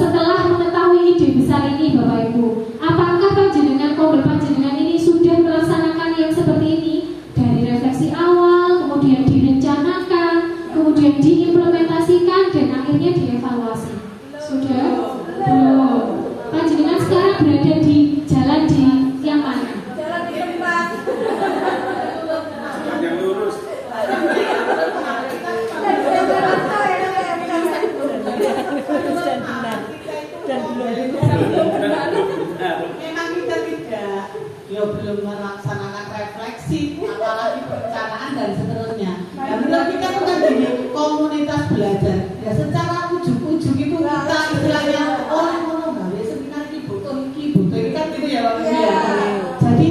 setelah mengetahui ide besar ini Bapak Ibu, apakah panjenengan kobel panjenengan ini sudah melaksanakan yang seperti ini? Dari refleksi awal, kemudian direncanakan, kemudian diimplementasikan dan akhirnya dievaluasi. Sudah? Belum. Panjenengan sekarang berada di jalan di yang mana? Jalan di tempat. Yang lurus. Memang kita belum melaksanakan refleksi, apalagi perencanaan dan seterusnya. Dan kita bukan gini komunitas belajar. Ya secara ujung-ujung itu kita istilahnya seminar ini butuh kan gitu ya Pak ya. Jadi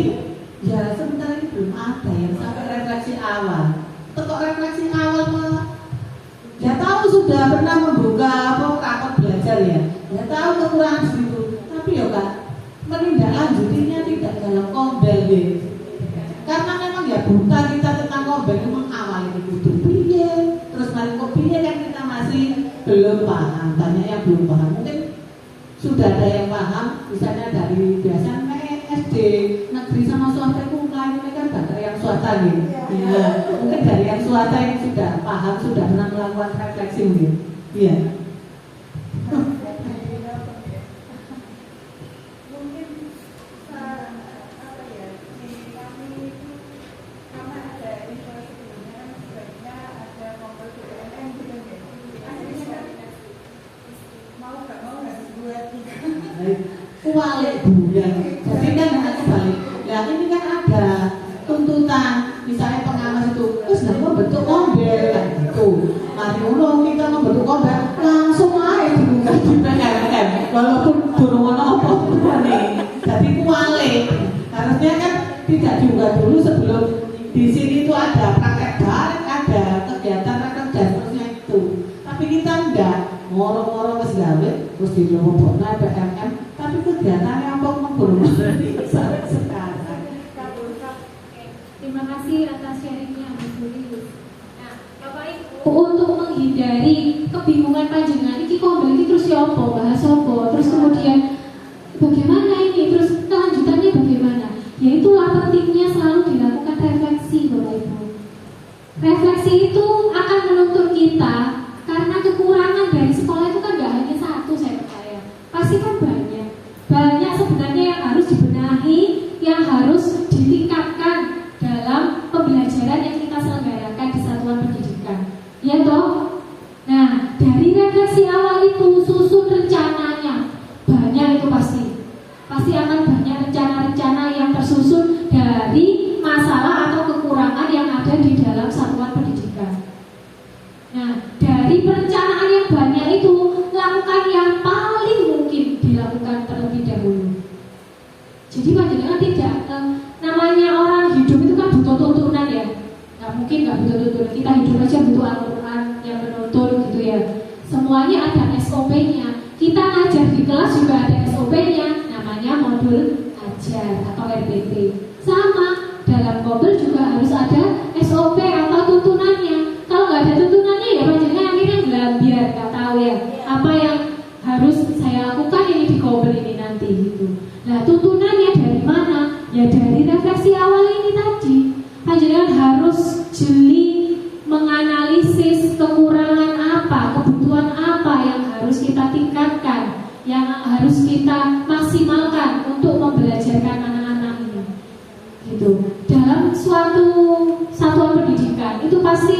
ya sebentar ini belum ada yang sampai refleksi awal. Tekok refleksi awal malah ya tahu sudah pernah membuka rapor belajar ya tahu kekurangan situ, tapi ya Kak menindaklanjutinya tidak dalam kobel deh. Karena memang ya buta kita tentang kobel itu mengawali itu piye, terus mari kok piye kan kita masih belum belum paham, banyak yang belum paham. Mungkin sudah ada yang paham, misalnya dari biasanya SD negeri sama swasta itu ini kan banyak yang swasta nih. Ya, mungkin dari yang swasta yang sudah paham, sudah pernah melakukan refleksi mungkin. Iya. Kualik bulan, jadi kan harus balik. Ya ini kan ada tuntutan, misalnya pengawas itu, terus nggak membentuk kombel kan gitu. Mari ulo kita membentuk kombel, langsung aja dibuka di PMM, walaupun durung ono apa-apa nih. Jadi kualik, harusnya kan tidak juga dulu sebelum di sini itu ada praktek bareng, ada kegiatan praktek dan terusnya itu. Tapi kita enggak ngorong-ngorong ke gawe, terus di lomba PMM. Tapi kegiatannya apa ngobrol sekarang. Terima kasih atas sharingnya Mas Budi. Nah, Bapak Ibu, untuk menghindari kebingungan panjenengan iki kombel iki terus ya apa, bahas apa, terus kemudian bagaimana ini, terus kelanjutannya bagaimana? Ya itulah pentingnya selalu dilakukan refleksi Bapak Ibu. Refleksi itu akan menuntut kita karena kekurangan dari sekolah itu kan gak hanya satu, saya percaya. Pasti kan banyak sebenarnya yang harus dibenahi, yang harus ditingkatkan dalam pembelajaran yang kita selenggarakan di satuan pendidikan. Ya toh? Nah, dari refleksi awal itu susun rencananya. Banyak itu pasti akan banyak rencana-rencana yang tersusun dari masalah atau kekurangan yang ada di dalam satuan pendidikan. Nah, dari perencanaan yang banyak itu, lakukan yang paling mungkin dilakukan terlebih dahulu. Jadi panjenengan tidak namanya orang hidup itu kan butuh tuntunan ya. Nggak mungkin nggak butuh tuntunan. Kita hidup aja butuh Al-Quran yang menuntun gitu ya. Semuanya ada SOP-nya. Kita ngajar di kelas juga ada SOP-nya. Namanya modul ajar atau RPP. Sama dalam kombel juga harus ada SOP atau tuntunannya. Kalau nggak ada tuntunannya ya panjenengan akhirnya biar nggak tahu ya apa yang harus saya lakukan ini di kombel ini nanti gitu. Nah, tuntunannya dari mana? Ya dari refleksi awal ini tadi. Panjenengan harus jeli menganalisis kekurangan apa, kebutuhan apa yang harus kita tingkatkan, yang harus kita maksimalkan untuk membelajarkan anak-anak ini. Gitu. Dalam suatu satuan pendidikan itu pasti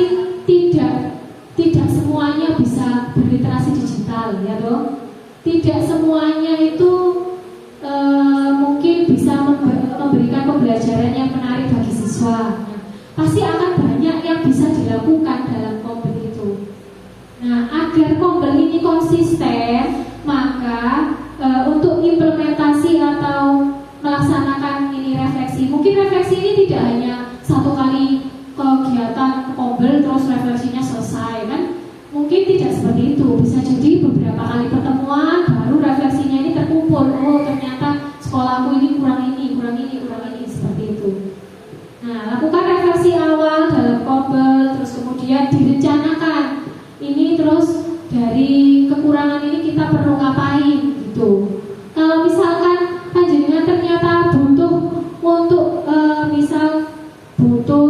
tidak semuanya bisa berliterasi digital, ya toh. Tidak semuanya itu mungkin bisa memberikan pembelajaran yang menarik bagi siswa. Pasti akan banyak yang bisa dilakukan dalam kombel itu. Nah, agar kombel ini konsisten, maka untuk implementasi atau melaksanakan ini refleksi. Mungkin refleksi ini tidak hanya satu kali kegiatan kombel terus refleksinya selesai kan? Mungkin tidak seperti itu. Bisa jadi beberapa kali pertemuan baru refleksinya ini terkumpul. Oh, ternyata sekolahku ini kurang ini seperti itu. Nah, lakukan refleksi awal dalam kombel, terus kemudian direncanakan. Ini terus dari kekurangan ini kita perlu ngapain gitu. Kalau misalkan panjenengan ternyata butuh untuk butuh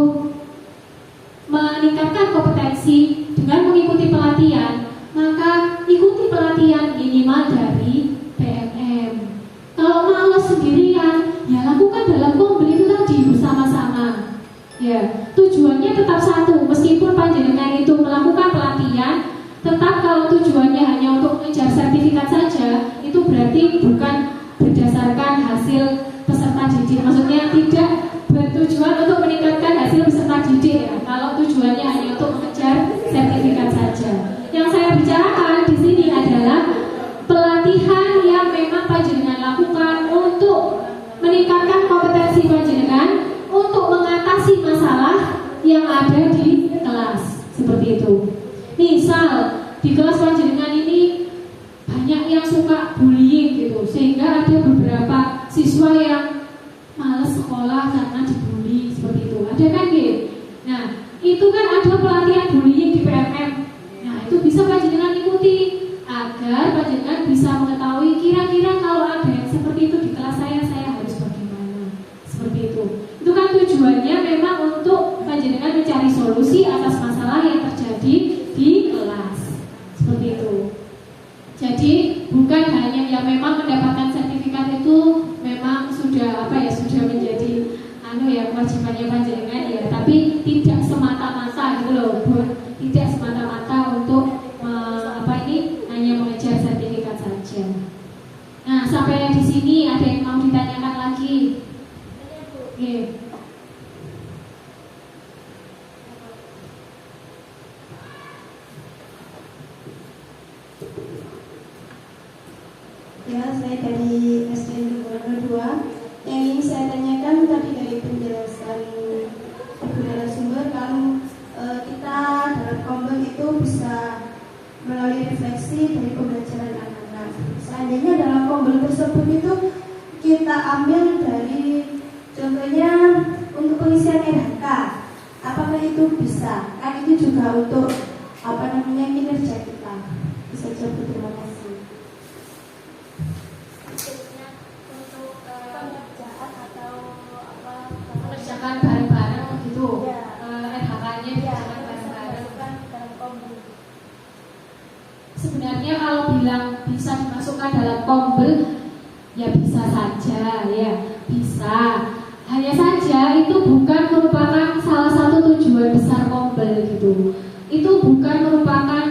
meningkatkan kompetensi dengan mengikuti pelatihan, maka ikuti pelatihan minimal dari PMM. Kalau malas sendirian, ya lakukan dalam kombel itu tadi bersama-sama. Ya, tujuannya tetap satu, meskipun panjenengan itu melakukan pelatihan, tetap kalau tujuannya hanya untuk mengejar sertifikat saja, itu berarti bukan berdasarkan hasil peserta didik. Maksudnya tidak bertujuan untuk meningkatkan hasil peserta didik ya. Kalau tujuannya hanya untuk mengejar sertifikat saja. Yang saya bicarakan di sini adalah pelatihan yang memang panjenengan lakukan untuk meningkatkan kompetensi panjenengan untuk mengatasi masalah yang ada di kelas. Seperti itu. Misal di kelas panjenengan ini banyak yang suka bullying gitu, sehingga ada beberapa siswa yang malas sekolah karena dibully seperti itu. Ada kan gitu? Nah, itu kan ada pelatihan bullying di PMM. Nah, itu bisa panjenengan ikuti. seperti itu. Jadi bukan hanya yang memang mendapatkan sertifikat itu memang sudah sudah menjadi kewajibannya panjenengan ya, tapi tidak semata-mata gitu loh, tidak semata-mata untuk hanya mengejar sertifikat saja. Nah, sampai di sini ada yang mau ditanyakan lagi? Oke. Ya, saya dari SD Negeri 2. Yang ingin saya tanyakan tadi dari penjelasan Ibu narasumber, kalau kita dalam kombel itu bisa melalui refleksi dari pembelajaran anak-anak. Seandainya dalam kombel tersebut itu kita ambil dari contohnya untuk pengisian RHK, apakah itu bisa? Kan itu juga untuk kinerja kita. Bisa jawab, terima kasih. Mengerjakan bareng-bareng gitu. Ya. RHK-nya dikerjakan bareng-bareng. Sebenarnya kalau bilang bisa dimasukkan dalam kombel, ya bisa saja, ya bisa. Hanya saja itu bukan merupakan salah satu tujuan besar kombel gitu. Itu bukan merupakan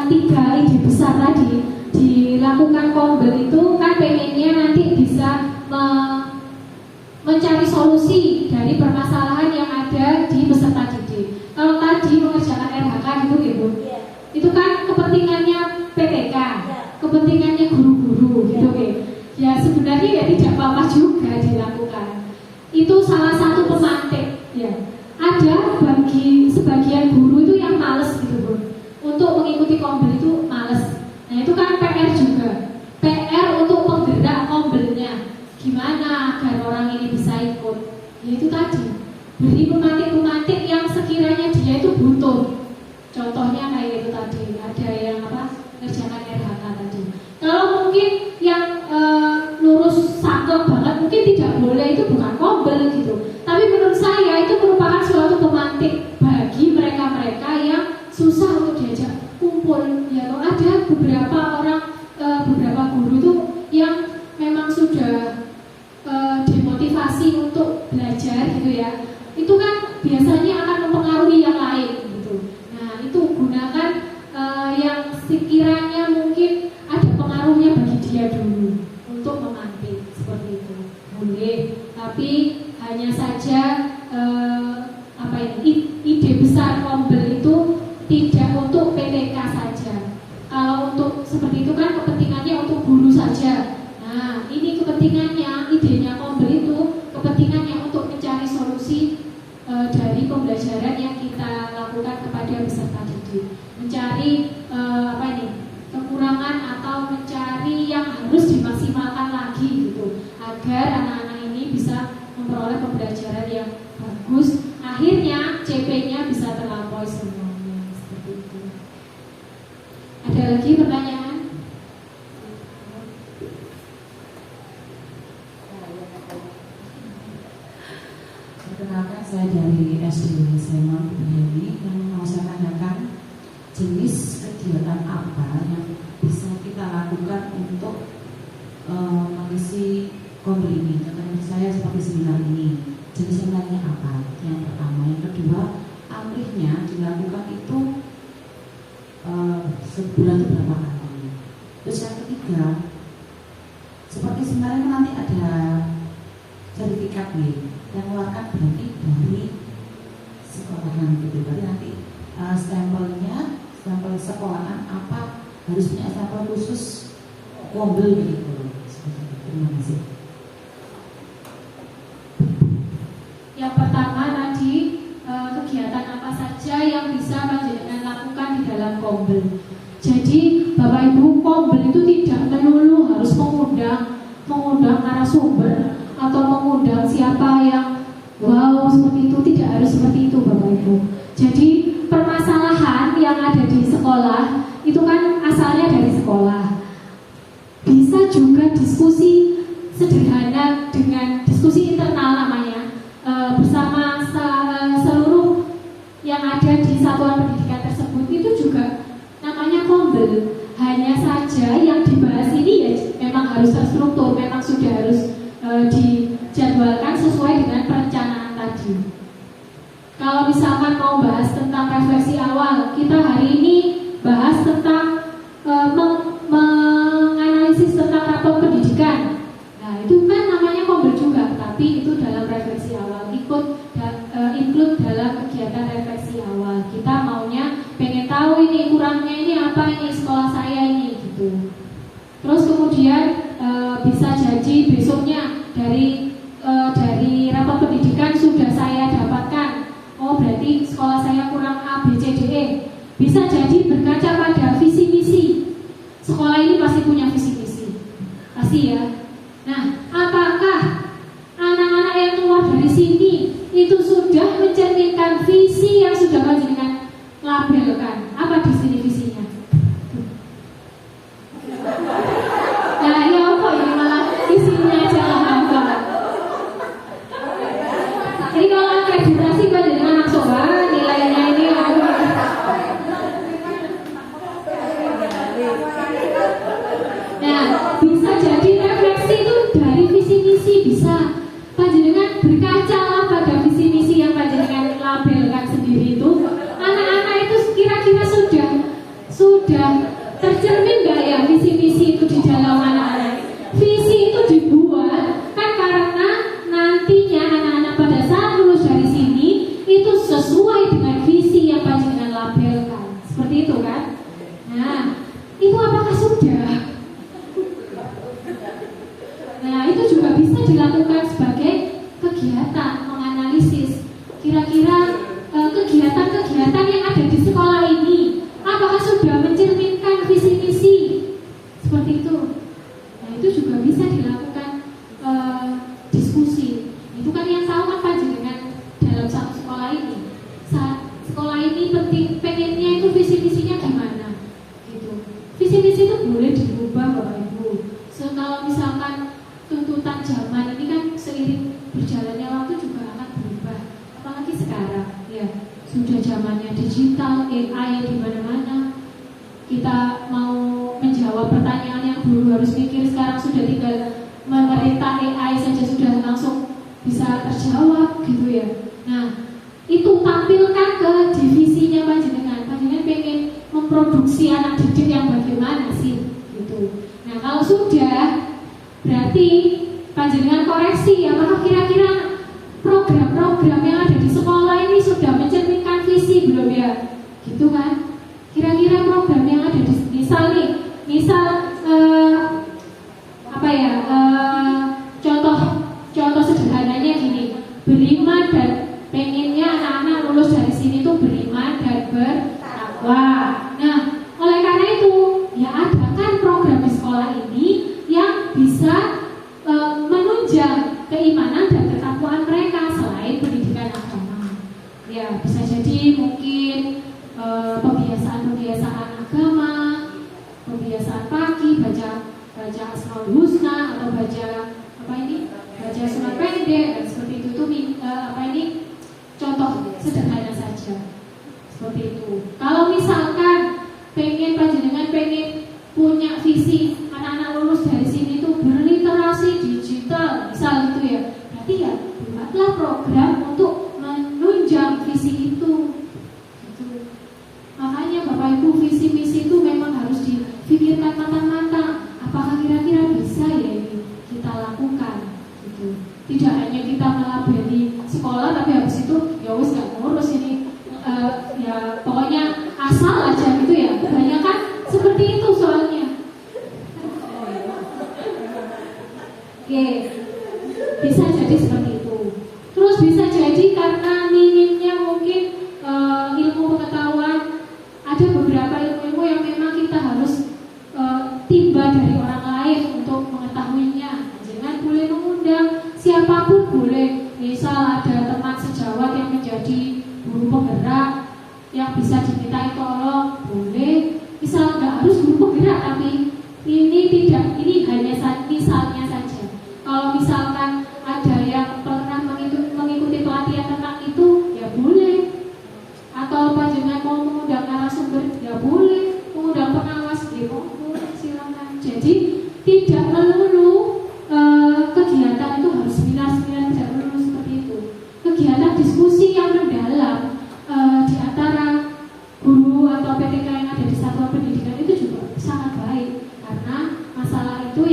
tiga ide besar tadi dilakukan kombel itu kan pengennya nanti bisa mencari solusi dari permasalahan yang ada di peserta didik. Kalau tadi mengerjakan RHK gitu, itu kan kepentingannya PTK, kepentingannya guru-guru gitu ya. Sebenarnya ya tidak apa-apa juga dilakukan. Itu salah satu pemantik ya. Ada bagi sebagian guru itu yang males gitu Bun, untuk mengikuti kombel itu males. Nah itu kan PR juga, PR untuk penggerak kombelnya. Gimana agar orang ini bisa ikut? Ya itu tadi, beri pemantik-pemantik yang sekiranya dia itu butuh. Contohnya kayak itu tadi, ada yang ngerjakan RHK tadi. Kalau mungkin yang lurus saklek banget mungkin tidak boleh, itu bukan kombel gitu. Tapi menurut saya itu merupakan suatu pemantik bagi mereka-mereka yang susah untuk diajak kumpul. Ya loh, ada beberapa guru itu yang memang sudah dimotivasi untuk belajar gitu ya. Itu kan biasanya akan mempengaruhi yang lain gitu. Nah itu gunakan yang sekiranya mungkin ada pengaruhnya bagi dia dulu untuk memantik seperti itu. Boleh, tapi hanya saja ide besar kombel itu tidak untuk PTK saja. Kalau untuk seperti itu kan kepentingannya untuk guru saja. Nah ini kepentingannya, idenya kombel itu kepentingannya untuk mencari solusi dari pembelajaran yang kita lakukan kepada peserta didik, mencari kekurangan atau mencari yang harus dimaksimalkan lagi gitu, agar anak-anak ini bisa memperoleh pembelajaran yang bagus, akhirnya CP-nya bisa terlampaui semuanya seperti itu. Ada lagi pertanyaan? Perkenalkan, saya dari SD Seman ini yang mau saya tanyakan, jenis kegiatan apa yang bisa kita lakukan untuk mengisi kombel ini? Contohnya saya seperti seminar ini, jenis seminarnya apa? Yang pertama. Yang kedua, amrihnya dilakukan itu sebulan itu berapa kali? Terus yang ketiga, seperti seminarnya nanti ada sertifikat nih yang mengeluarkan berarti dari sekolahan gitu. Berarti nanti stempel sekolahan apa harus punya stempel khusus kombel gitu. Terima kasih. Yang pertama tadi kegiatan apa saja yang bisa panjenengan lakukan di dalam kombel. Jadi Bapak Ibu, kombel itu tidak melulu harus mengundang narasumber atau mengundang siapa yang seperti itu, tidak harus seperti itu Bapak Ibu. Jadi permasalahan yang ada di sekolah itu kan asalnya dari sekolah. Bisa juga diskusi sederhana dengan diskusi internal namanya, bersama seluruh yang ada di satuan pendidikan tersebut, itu juga akuntabel. Hanya saja yang dibahas ini ya memang harus terstruktur, memang sudah harus dijadwalkan sesuai dengan perencanaan tadi. Kalau misalkan mau bahas tentang refleksi awal, kita hari ini bahas tentang menganalisis tentang rapor pendidikan. Nah itu kan namanya kombel juga, tapi itu dalam refleksi awal, include dalam kegiatan refleksi awal. Kita maunya pengen tahu ini kurangnya ini apa ini sekolah saya ini gitu. Terus kemudian bisa jadi besoknya dari rapor pendidikan sudah saya dapatkan, oh berarti sekolah saya kurang A, B, C, D, E. Bisa jadi berkaca pada visi misi. Sekolah ini pasti punya visi misi, pasti ya. Nah, apakah anak-anak yang keluar dari sini itu sudah mencerminkan visi yang sudah panjenengan labelkan? Apa di sini visinya? Nah, ya apa ini malah visinya aja apa? Jadi kalau akreditasi panjenengan langsung nilainya ini Nah, bisa jadi refleksi itu dari visi misi, bisa panjenengan berkaca lah pada visi misi yang panjenengan labelkan sendiri itu. Anak-anak itu kira-kira sudah tercermin nggak ya visi misi itu di dalam anak-anak? Visi itu dibuat kan karena nantinya anak-anak pada saat lulus dari sini itu sesuai dengan visi yang panjenengan labelkan, seperti itu kan? Nah, itu apakah sudah? Nah, itu juga bisa dilakukan sebagai kegiatan menganalisis kira-kira kegiatan-kegiatan yang ada di sekolah ini apakah sudah mencerminkan visi misi seperti itu. Nah, itu juga bisa dilakukan diskusi. Itu kan yang tahu kan panjenengan dalam satu sekolah ini. Sekolah ini pengennya itu visi misinya gimana gitu. Visi misi itu boleh dirubah Bapak Ibu. So, kalau misalkan tuntutan zaman ini kan seiring berjalannya waktu juga akan berubah, apalagi sekarang ya sudah zamannya digital, AI di mana-mana. Kita mau menjawab pertanyaan yang dulu harus mikir, sekarang sudah tinggal memerintah AI saja sudah langsung bisa terjawab gitu ya. Nah, itu tampilkan ke divisinya panjenengan pengen memproduksi anak didik yang bagaimana sih gitu. Nah, kalau sudah berarti panjenengan koreksi apakah kira-kira program-program yang ada di sekolah ini sudah mencerminkan visi belum ya? Gitu kan? Kira-kira program yang ada di contoh sederhananya gini, beriman dan pengennya anak-anak lulus dari sini tuh beriman dan bertakwa. Nah, oleh karena itu ya adakan program di sekolah ini yang bisa menunjang keimanan dan ketakwaan mereka selain pendidikan agama. Ya, bisa jadi mungkin pembiasaan agama, pembiasaan pagi, baca Asmaul Husna atau baca surat pendek dan seperti itu tuh contoh sederhana saja. Seperti itu. Kalau misalkan panjenengan pengen punya visi anak-anak lulus dari sini tuh berliterasi digital, misal gitu ya. Berarti ya buatlah program untuk menunjang visi itu. Gitu. Makanya Bapak Ibu visi misi itu memang harus dipikirkan matang-matang. Apakah kira-kira bisa ya ini kita lakukan? Gitu. Tidak hanya kita melabeli sekolah tapi habis itu ya wis nggak ngurus ini. Ya pokoknya asal aja gitu ya. Kebanyakan seperti itu soalnya. Oke, bisa jadi seperti itu. Terus bisa jadi karena minimnya mungkin ilmu pengetahuan. Ada beberapa ilmu-ilmu yang memang kita harus timba dari orang lain untuk mengetahuinya. Jangan boleh mengundang siapapun boleh. Misal ada teman sejawat yang menjadi guru penggerak yang bisa dimintai tolong boleh. Misal nggak harus guru penggerak tapi ini hanya misalnya saja. Kalau misalkan ada yang pernah mengikuti pelatihan tentang itu ya boleh. Atau panjenengan mau mengundang narasumber ya boleh. Mengundang pengawas tidak melulu kegiatan itu harus seminar-seminar, tidak melulu seperti itu. Kegiatan diskusi yang mendalam di antara guru atau PTK yang ada di satuan pendidikan itu juga sangat baik, karena masalah itu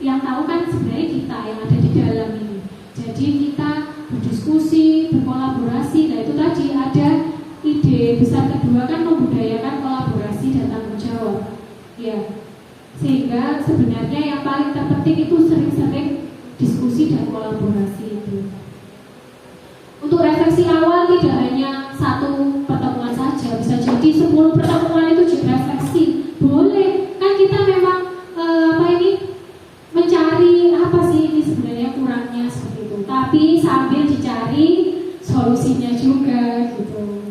yang tahu kan sebenarnya kita yang ada di dalam ini. Jadi kita berdiskusi, berkolaborasi. Nah itu tadi ada ide besar kedua kan, membudayakan kolaborasi dan tanggung jawab. Ya, sehingga sebenarnya yang paling terpenting itu sering-sering diskusi dan kolaborasi itu. Untuk refleksi awal tidak hanya satu pertemuan saja, bisa jadi 10 pertemuan itu juga refleksi. Boleh, kan kita memang mencari apa sih ini sebenarnya kurangnya seperti itu. Tapi sambil dicari solusinya juga gitu.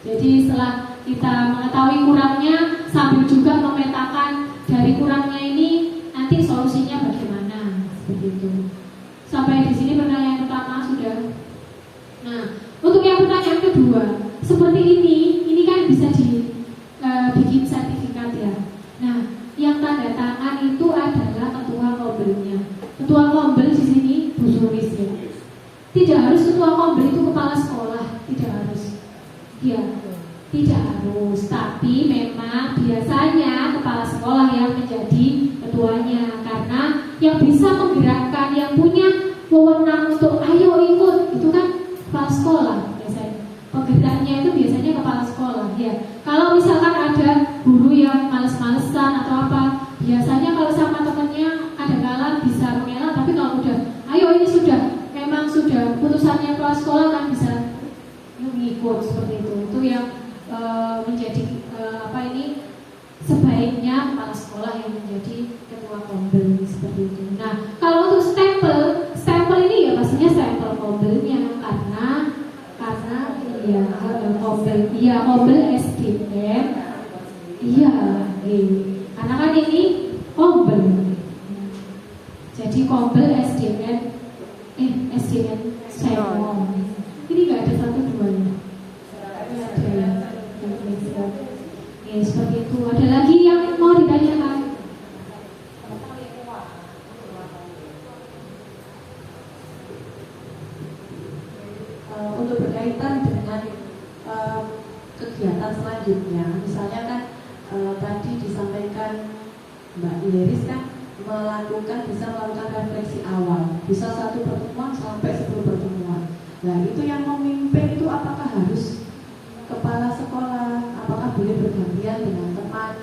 Jadi setelah kita mengetahui kurangnya, sambil juga memetakan dari kurangnya ini nanti solusinya bagaimana seperti itu. Sampai di sini pertanyaan pertama sudah. Nah, untuk yang pertanyaan kedua, seperti ini kan bisa dibikin sertifikat ya. Nah, yang tanda tangan itu adalah ketua kombelnya. Ketua kombel di sini Bu Sulis ya. Tidak harus ketua kombel itu kepala sekolah, tidak harus. Ya, tidak harus. Tapi memang biasanya kepala sekolah yang menjadi ketuanya, karena yang bisa menggerakkan, yang punya wewenang untuk ayo ikut itu kan kepala sekolah biasanya. Penggeraknya itu biasanya kepala sekolah ya. Kalau misalkan ada guru yang males-malesan atau apa, biasanya kalau sama temannya ada kala bisa mengelak, tapi kalau udah ayo ini memang sudah putusannya kepala sekolah kan bisa mengikut seperti itu. Itu yang menjadi sebaiknya kepala sekolah yang menjadi ketua kombel seperti itu. Nah, kalau untuk stempel ini ya pastinya stempel kombelnya, karena ya kombel SDM karena kan ini kombel, jadi kombel SDM Saimon ini nggak ada 1-2 ya. Ya, seperti itu. Ada lagi yang mau ditanyakan? Untuk berkaitan dengan kegiatan selanjutnya, misalnya kan tadi disampaikan Mbak Iris kan bisa melakukan refleksi awal, bisa 1 pertemuan sampai 10 pertemuan. Nah itu yang memimpin itu apakah harus kepala sekolah, apakah boleh bergantian dengan teman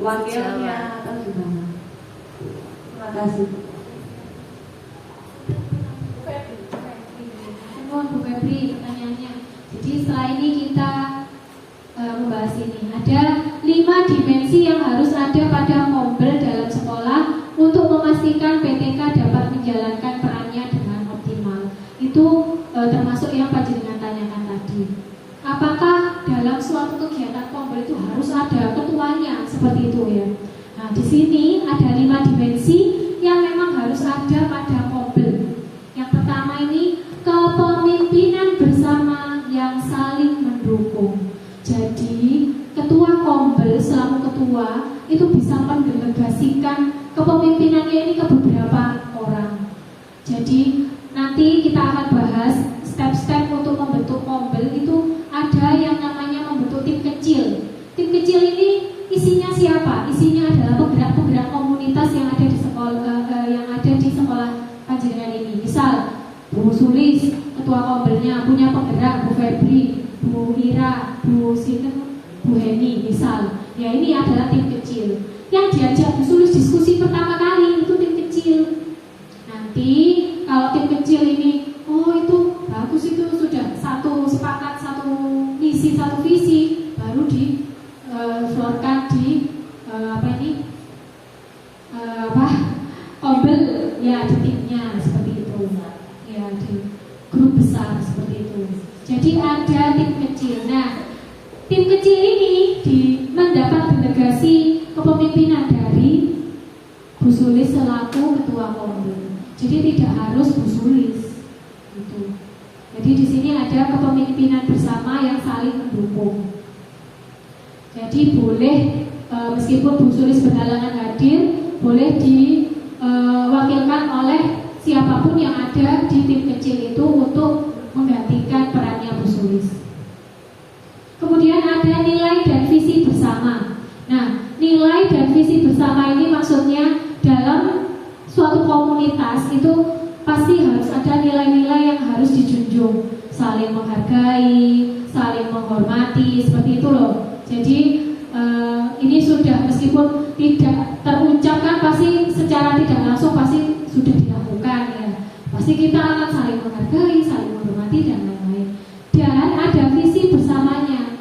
wakilnya atau gimana? Terima kasih. Mohon Bu Febri pertanyaannya. Jadi setelah ini kita membahas ini, ada 5 dimensi yang harus ada pada kombel dalam sekolah untuk memastikan PTK dapat menjalankan perannya dengan optimal. Itu termasuk yang panjenengan tanyakan tadi. Apakah dalam suatu kegiatan kombel itu harus ada ketuanya seperti itu ya? Nah, di sini ada 5 dimensi yang memang harus ada pada kombel. Yang pertama ini kepemimpinan bersama yang saling mendukung. Jadi ketua kombel selaku ketua itu bisa mendelegasikan kepemimpinannya ini ke beberapa orang. Jadi nanti kita akan bahas step-step untuk membentuk kombel itu ada yang namanya membentuk tim kecil. Tim kecil ini isinya siapa? Isinya adalah penggerak-penggerak komunitas yang ada di sekolah panjenengan ini. Misal Bu Sulis, ketua kombelnya, punya penggerak Bu Febri, Bu Ira, Bu Heni misal. Ya ini adalah tim kecil. Yang diajak Bu Sulis diskusi pertama kali itu tim kecil. Nanti kalau tim kecil ini, itu bagus, itu sudah sepakat satu misi, satu visi, baru diflorkan di kombel ya, di timnya seperti itu. Ya, di grup besar seperti itu. Jadi ada tim kecil. Nah, tim kecil ini mendapat delegasi kepemimpinan dari Bu Sulis selaku ketua kombel. Jadi tidak harus Bu Sulis. Gitu. Jadi di sini ada kepemimpinan bersama yang saling mendukung. Jadi boleh meskipun Bu Sulis berhalangan hadir, boleh diwakilkan oleh siapapun yang ada di tim kecil itu untuk menggantikan perannya Bu Sulis. Kemudian ada nilai dan visi bersama. Nah, nilai dan visi bersama ini maksudnya dalam suatu komunitas itu pasti harus ada nilai-nilai yang harus dijunjung, saling menghargai, saling menghormati, seperti itu loh. Jadi ini sudah meskipun tidak terucapkan pasti secara tidak langsung pasti sudah dilakukan ya. Pasti kita akan saling menghargai, saling menghormati dan lain-lain. Dan ada visi bersamanya.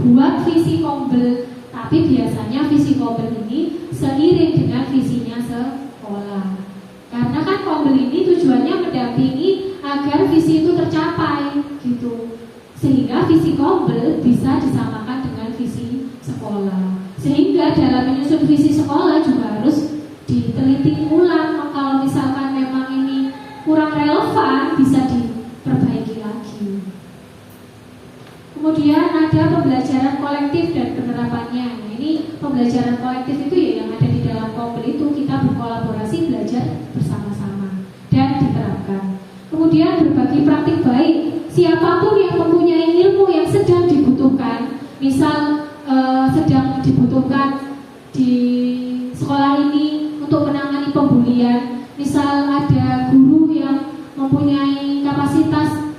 Buat visi kombel, tapi biasanya visi kombel ini seiring dengan visinya sekolah. Karena kan kombel ini tujuannya mendampingi agar visi itu tercapai gitu. Sehingga visi kombel bisa disamakan dengan visi sekolah. Sehingga dalam menyusun visi sekolah juga harus diteliti ulang. Kalau misalkan memang ini kurang relevan, bisa diperbaiki lagi. Kemudian ada pembelajaran kolektif dan penerapannya. Nah, ini pembelajaran kolektif itu ya yang ada di dalam kombel itu kita berkolaborasi belajar bersama-sama dan diterapkan. Kemudian berbagi praktik baik. Siapapun yang mempunyai ilmu yang sedang dibutuhkan, misal sedang dibutuhkan di sekolah ini untuk menangani pembulian, misal ada guru yang mempunyai kapasitas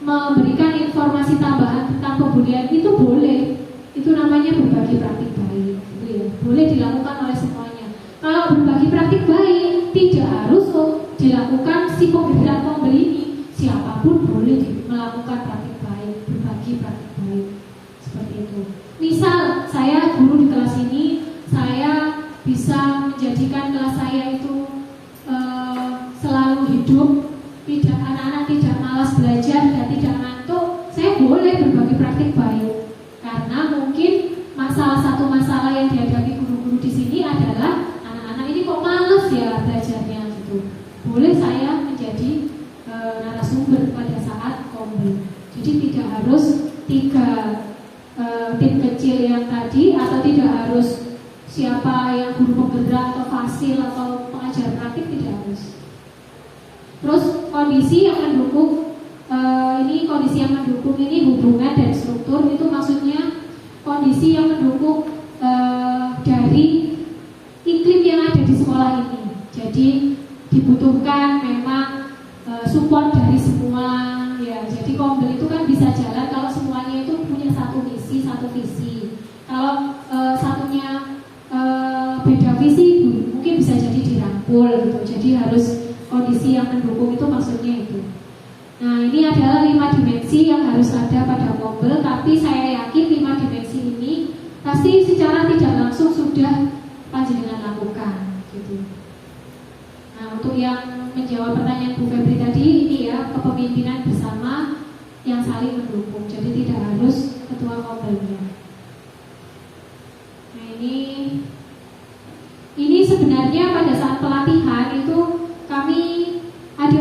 memberikan informasi tambahan tentang pembulian, itu boleh, itu namanya berbagi praktik baik, gitu ya. Boleh dilakukan oleh semuanya. Kalau berbagi praktik baik tidak harus dilakukan si penggerak kombel ini, siapapun boleh melakukan praktik baik, berbagi praktik baik seperti itu. Misal saya guru di kelas ini, saya bisa menjadikan kelas saya itu selalu hidup, tidak anak-anak tidak malas belajar dan tidak ngantuk, saya boleh berbagi praktik baik. Karena mungkin satu masalah yang dihadapi guru-guru di sini adalah anak-anak ini kok malas ya belajarnya gitu. Boleh saya menjadi narasumber pada saat kombel. Jadi tidak harus 3 tim kecil yang tadi, atau tidak harus siapa yang guru penggerak atau fasil atau pengajar praktik, tidak harus. Terus kondisi yang mendukung ini hubungan dan struktur, itu maksudnya kondisi yang mendukung dari iklim yang ada di sekolah ini. Jadi dibutuhkan memang support dari semua ya. Jadi kombel itu kan bisa jalan kalau semuanya itu punya satu misi, satu visi. Kalau satunya beda visi mungkin bisa jadi dirangkul gitu. Jadi harus kondisi yang mendukung, itu maksudnya itu. Nah, ini adalah 5 dimensi yang harus ada pada kombel, tapi saya yakin 5 dimensi ini pasti secara tidak langsung sudah panjenengan lakukan gitu. Nah, untuk yang menjawab pertanyaan Bu Febri tadi, ini ya, kepemimpinan bersama yang saling mendukung. Jadi tidak harus ketua kombelnya. Nah, ini sebenarnya pada saat pelatihan itu kami ada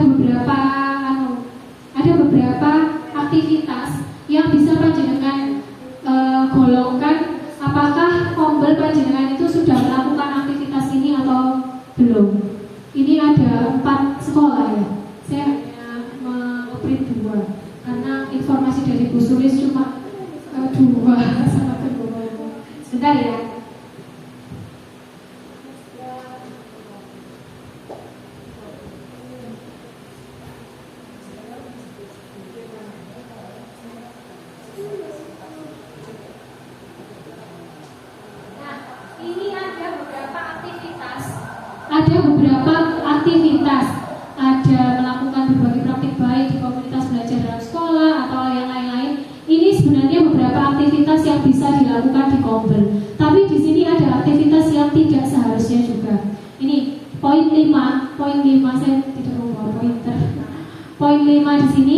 beberapa aktivitas yang bisa panjenengan golongkan apakah kombel panjenengan itu sudah melakukan aktivitas ini atau belum. Ini ada 4 sekolah ya. Saya hanya nge-print 2 karena informasi dari Bu Sulis cuma 2 sama kedua. Sebentar ya. Ada melakukan berbagi praktik baik di komunitas belajar dalam sekolah atau yang lain-lain. Ini sebenarnya beberapa aktivitas yang bisa dilakukan di kombel. Tapi di sini ada aktivitas yang tidak seharusnya juga. Ini poin 5 saya tidak mau pointer. Poin 5 di sini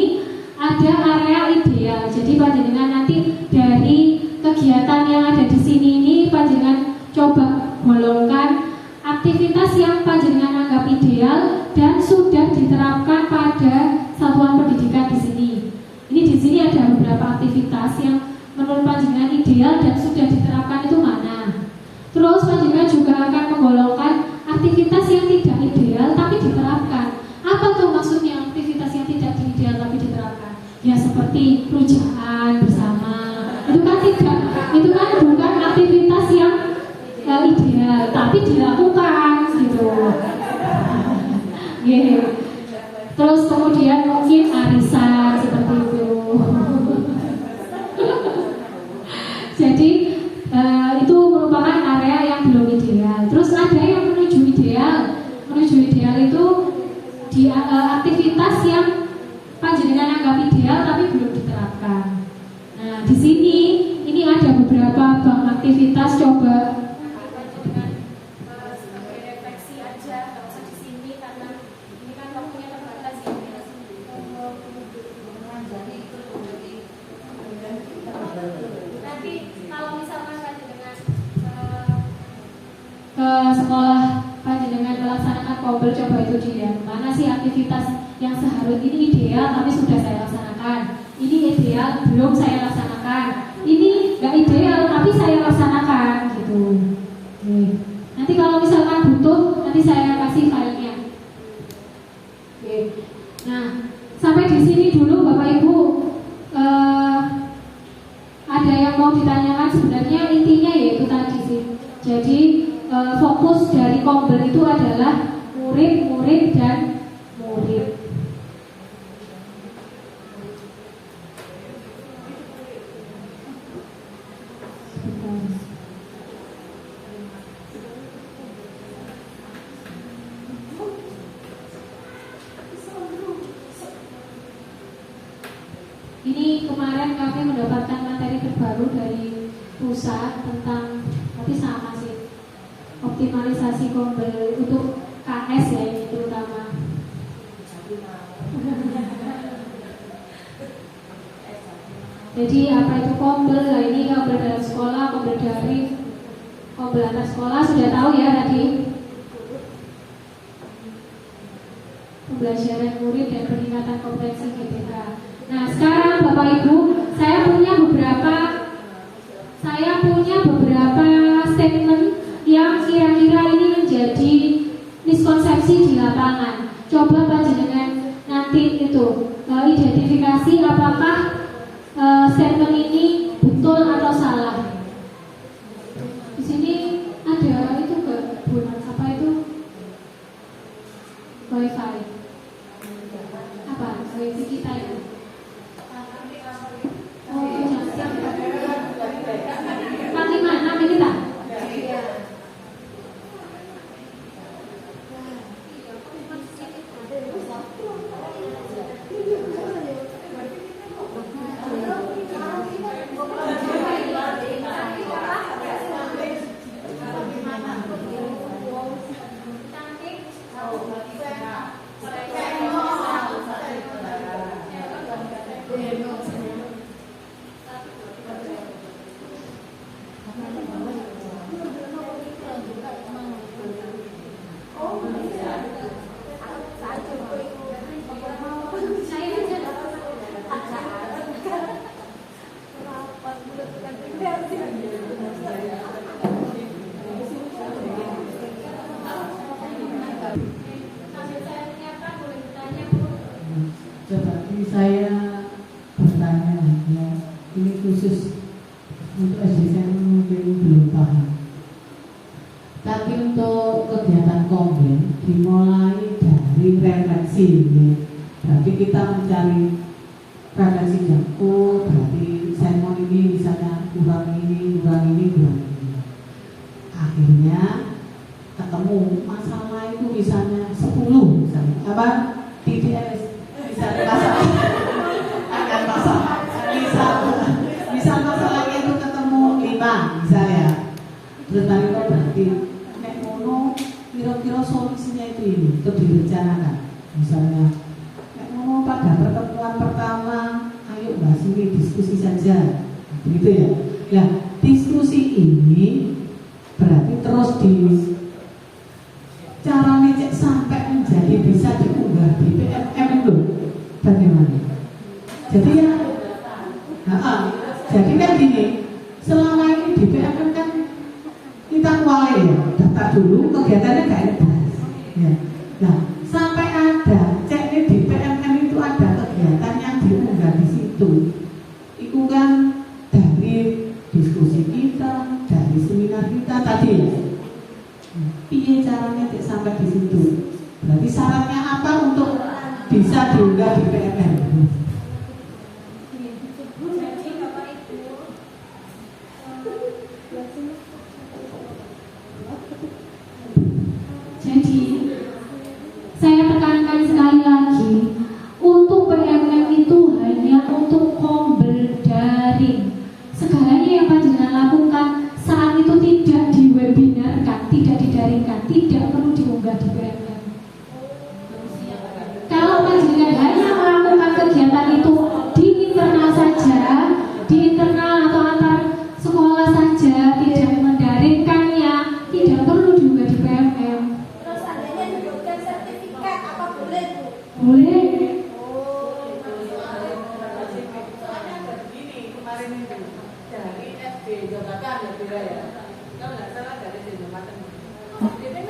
ada area ideal. Jadi panjenengan nanti dari kegiatan yang ada di sini ini panjenengan coba golongkan aktivitas yang panjenengan anggap ideal dan sudah diterapkan pada satuan pendidikan di sini. Ini di sini ada beberapa aktivitas yang menurut panjenengan ideal dan sudah diterapkan itu mana. juga akan menggolongkan aktivitas yang tidak ideal tapi diterapkan. Apa tuh maksudnya aktivitas yang tidak ideal tapi diterapkan? Ya seperti rujaan bersama. Itu kan bukan aktivitas yang ideal tapi dilakukan gitu. Yeah. Terus kemudian mungkin arisan seperti itu. Jadi itu merupakan area yang belum ideal. Terus ada yang menuju ideal. Menuju ideal itu di aktivitas yang panjenengan anggap ideal tapi belum diterapkan. Nah, di sini ini ada beberapa bank aktivitas, coba dengan sebagai refleksi aja, nggak usah di sini karena ini kan waktunya terbatas ya. Nanti kalau misalkan panjenengan ke sekolah panjenengan melaksanakan kobel, coba itu dilihat mana sih aktivitas yang seharusnya ini ideal tapi sudah saya laksanakan, ini ideal belum saya laksanakan, ini nggak ideal tapi saya laksanakan gitu. Oke. Nanti kalau misalkan butuh nanti saya kasih filenya. Oke. Nah sampai di sini dulu Bapak Ibu. Ada yang mau ditanyakan? Sebenarnya intinya yaitu tadi sih. Jadi fokus dari Kombel itu adalah murid dan murid. Ini kemarin kami mendapatkan materi terbaru dari pusat tentang, tapi sama sih, optimalisasi Kombel untuk KS ya ini terutama. Jadi apa itu Kombel? Nah, ini Kombel dalam sekolah, Kombel daring, Kombel antar sekolah sudah tahu ya tadi. Pembelajaran murid dan peningkatan kompetensi GBK. Nah sekarang Bapak Ibu, saya punya beberapa statement yang kira-kira ini menjadi miskonsepsi di lapangan. Coba panjenengan nanti itu identifikasi apakah statement ini betul atau salah. Di sini ada itu enggak, Bu? Apa itu? Wifi. Apa? Wifi kita itu. Panglima 6 ini tak? Saya bertanya ya, ini khusus untuk SDSN mungkin belum paham. Tapi untuk kegiatan Kombel dimulai dari refleksi ya. Berarti kita mencari refleksi yang berarti sermon ini misalnya kurang ini. Akhirnya ketemu masalah itu misalnya 10 misalnya apa TDS misalnya masalahnya itu ketemu 5 misalnya. Terus nanti berarti nek ngono kira-kira solusinya itu direncanakan. Misalnya nek ngono pada pertemuan pertama ayo bahas ini diskusi saja. Begitu ya. Ya, diskusi ini berarti terus caranya cek sampai menjadi bisa diunggah di PMM itu bagaimana? Jadi ya, jadi kan gini, selama ini di PMM kan kita kan mulai ya daftar dulu kegiatannya gak ada ya. Nah sampai ada cek di PMM itu ada kegiatan yang diunggah di situ. Itu kan dari diskusi kita, dari seminar kita tadi ya. Piye caranya sampai di situ? Berarti syaratnya apa untuk bisa diunggah di PMM? Jadi saya tekankan sekali lagi, untuk PMM itu hanya untuk kombel daring. Segalanya yang panjenengan lakukan saat itu tidak diwebinarkan, tidak didaringkan, tidak perlu diunggah di PMM. Kalau panjenengan hanya melakukan kegiatan itu di internal saja, di internal atau antar sekolah saja, tidak mendaringkannya, tidak perlu diunggah di PMM. Terus adanya dibutuhkan sertifikat apa boleh Bu? Boleh. Soalnya begini kemarin itu dari SD Jabatan ya Bira ya, kalau nggak salah dari SD Jabatan. Jadi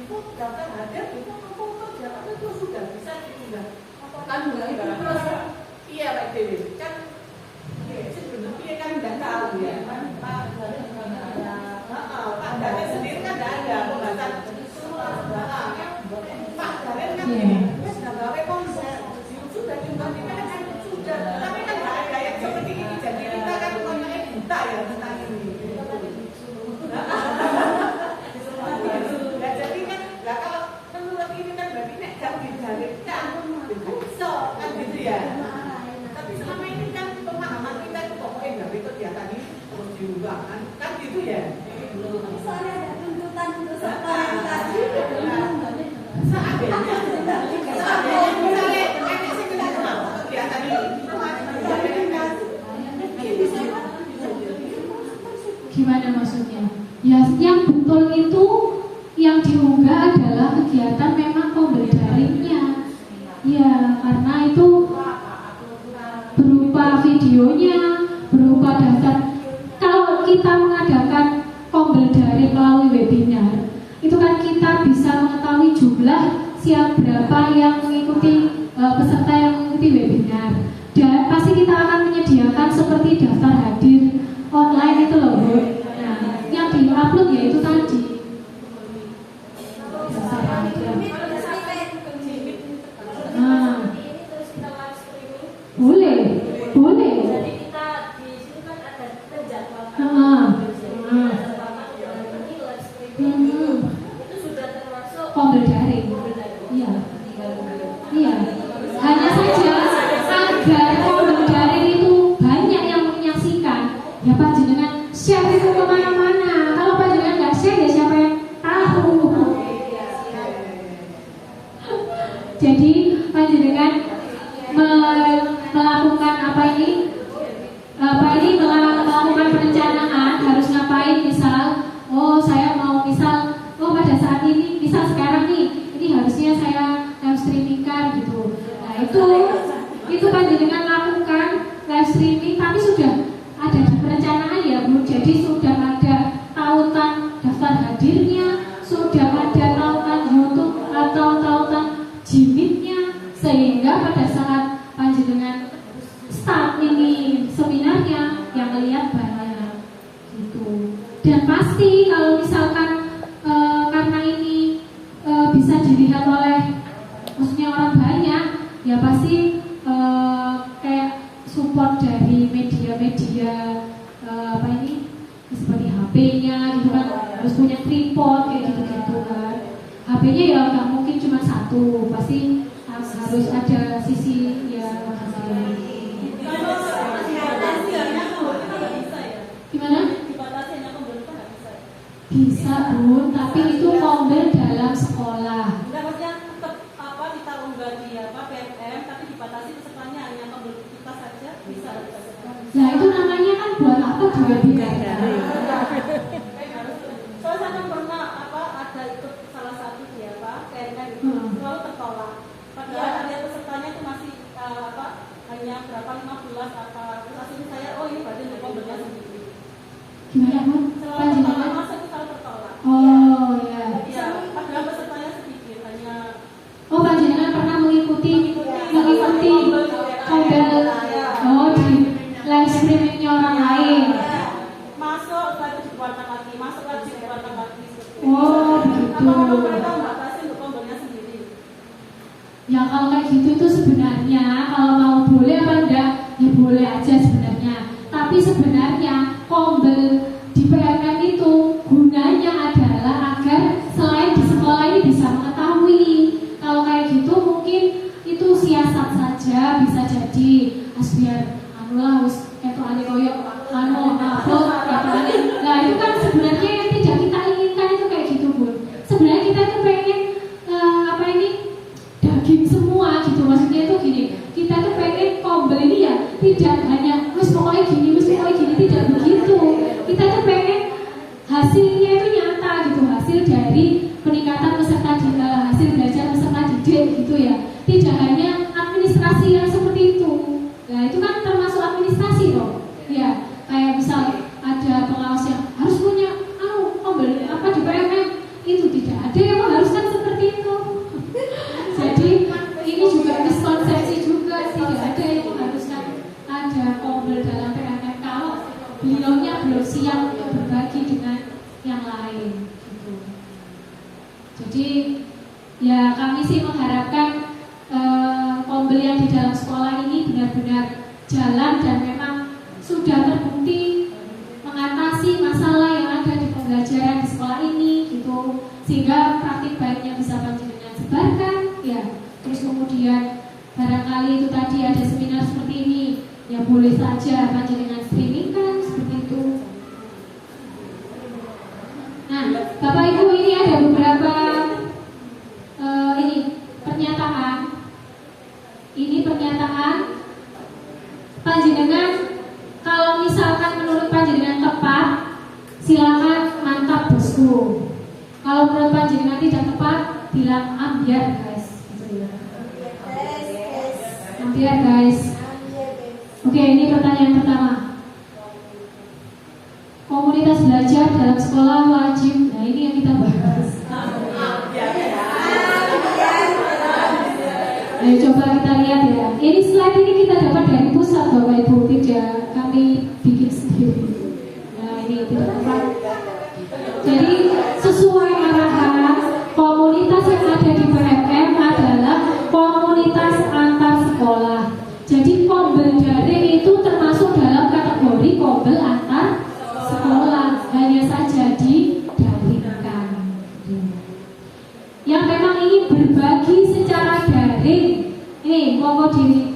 itu daftar hadir itu foto jabatan itu sudah bisa diunggah. Kan itu terus iya Pak Dewi kan sebenarnya kan nggak tahu ya kan Pak Daren sendiri kan nggak ada pembahasan Pak Daren kan sudah gawe konsep sudah diunggah di PMM sudah, tapi kan nggak ada yang seperti ini jadi kita kan pokoknya buta ya tentang ini. Nah jadi kan, nah kalau menurut ini kan berarti nek gak didaringkan, bisa kan gitu ya. Tapi selama ini kan pemahaman kita itu pokoknya nggak ikut kegiatan ini terus diubah kan gitu ya. Soalnya ada tuntutan untuk sekolah tadi. Seandainya misalnya enak sih kita mau kegiatan ini, Gimana maksudnya? Ya, yang betul itu yang diunggah adalah kegiatan memang kombel daringnya. Ya, karena itu berupa videonya, berupa daftar. Kalau kita mengadakan kombel daring melalui webinar, itu kan kita bisa mengetahui jumlah berapa yang mengikuti peserta yang mengikuti webinar. Dan pasti kita akan menyediakan seperti daftar hadir online itu loh Bu. Nah, yang di-upload ya itu tadi. Daftar hadir. Boleh. Jadi kita di situ kan ada terjadwalkan. Itu sudah termasuk Kombel daring. Iya. Iya. Hanya saja agar kombel daring itu banyak yang menyaksikan, ya panjenengan share itu kemana-mana. Kalau panjenengan nggak share ya siapa yang tahu. Jadi panjenengan melakukan melakukan perencanaan harus ngapain, misal saya mau pada saat ini, misal sekarang nih ini harusnya saya live streamingkan gitu. Nah itu panjenengan lakukan live streaming, tapi sudah ada di perencanaan ya Bu. Jadi sudah ada tautan daftar hadirnya, sudah ada tautan YouTube atau tautan Jimitnya, sehingga pada saat panjenengan start ini seminarnya yang melihat banyak gitu. Dan pasti kalau misalkan karena ini bisa dilihat oleh maksudnya orang banyak, ya pasti kayak support dari media-media seperti HP-nya gitu kan, harus punya tripod kayak gitu-gitu kan. HP-nya ya nggak mungkin cuma satu, pasti harus ada sisi ya. Gimana? Bisa Bun, tapi itu kombel dalam sekolah. Enggak, maksudnya tetap kita unggah di PMM, tapi dibatasi pesertanya hanya kombel kita saja bisa. Nah itu namanya kan buat apa di webinar? Soalnya saya kan pernah ada ikut salah satu PMM itu selalu tertolak. Padahal ada pesertanya itu masih hanya berapa 15 terus akhirnya saya ini berarti kombelnya sendiri. Gimana Bun? Selalu tertolak, masa itu selalu tertolak. belumnya belum siap untuk berbagi dengan yang lain gitu. Jadi ya kami sih mengharapkan Kombel yang di dalam sekolah ini benar-benar jalan dan memang sudah terbukti mengatasi masalah yang ada di pembelajaran di sekolah ini gitu, sehingga praktik baiknya bisa panjenengan sebarkan ya. Terus kemudian barangkali itu tadi ada seminar seperti ini ya, boleh saja panjenengan streamingkan seperti itu. Nah, Bapak Ibu, ini ada beberapa pernyataan. Ini pernyataan panjenengan. Kalau misalkan menurut panjenengan tepat, silakan mantap bosku. Kalau menurut panjenengan tidak tepat, bilang ambiar guys. Ambiar guys. Oke, ini pertanyaan pertama. Komunitas belajar dalam sekolah wajib. Nah, ini yang kita bahas. Ayo coba kita lihat ya. Ini slide ini kita dapat dari pusat Bapak Ibu, tidak kami bikin sendiri. Nah, ini tidak tepat. Jadi sesuai arahan, komunitas yang ada di PMM adalah komunitas antar sekolah. Jadi Kombel daring itu termasuk dalam kategori Kombel antar sekolah, hanya saja didaringkan. Yang memang ingin berbagi secara daring, monggo di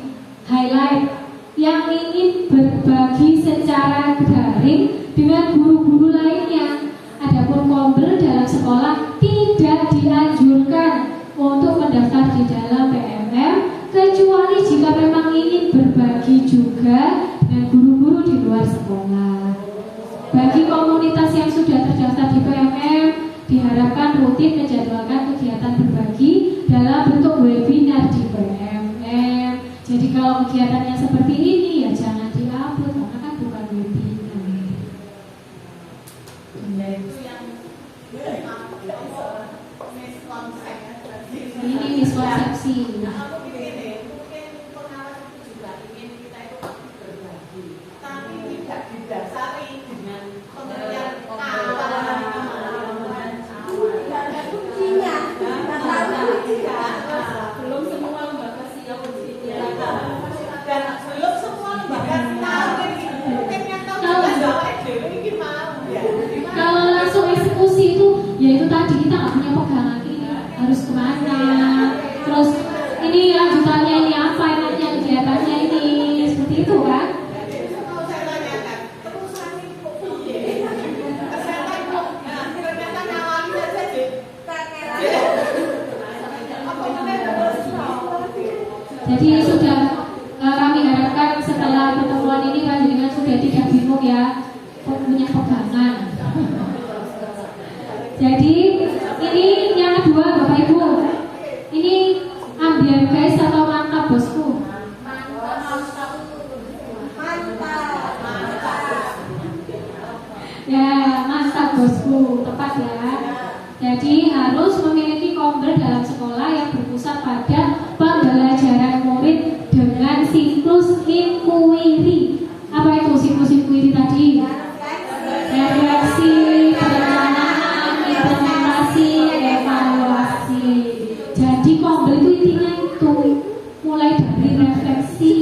highlight. Yang ingin berbagi secara daring dengan guru-guru lainnya. Adapun Kombel dalam sekolah tidak dianjurkan untuk mendaftar di dalam PMM, kecuali jika memang ingin berbagi juga dengan guru-guru di luar sekolah. Bagi komunitas yang sudah terdaftar di PMM, diharapkan rutin menjadwalkan kegiatan berbagi dalam bentuk webinar di PMM. Jadi kalau kegiatannya seperti ini ya jangan di-upload karena kan bukan webinar. Ini miskonsepsi. Kalau langsung eksekusi itu, ya itu tadi kita nggak punya pegangan ini harus kemana, terus ini lanjutannya ini apa, enaknya kegiatannya ini seperti itu kan? Jadi sudah kami harapkan setelah pertemuan ini panjenengan sudah tidak bingung ya, punya pegangan. Jadi ini yang kedua Bapak Ibu, ini ambiar guys atau mantap bosku? Ya mantap bosku, tepat ya. Jadi harus memiliki Kombel dalam sekolah yang berpusat pada pembelajaran murid dengan siklus inquiry. Apa itu siklus inquiry tadi? Refleksi, perencanaan, implementasi, evaluasi. Jadi Kombel itu intinya itu, mulai dari refleksi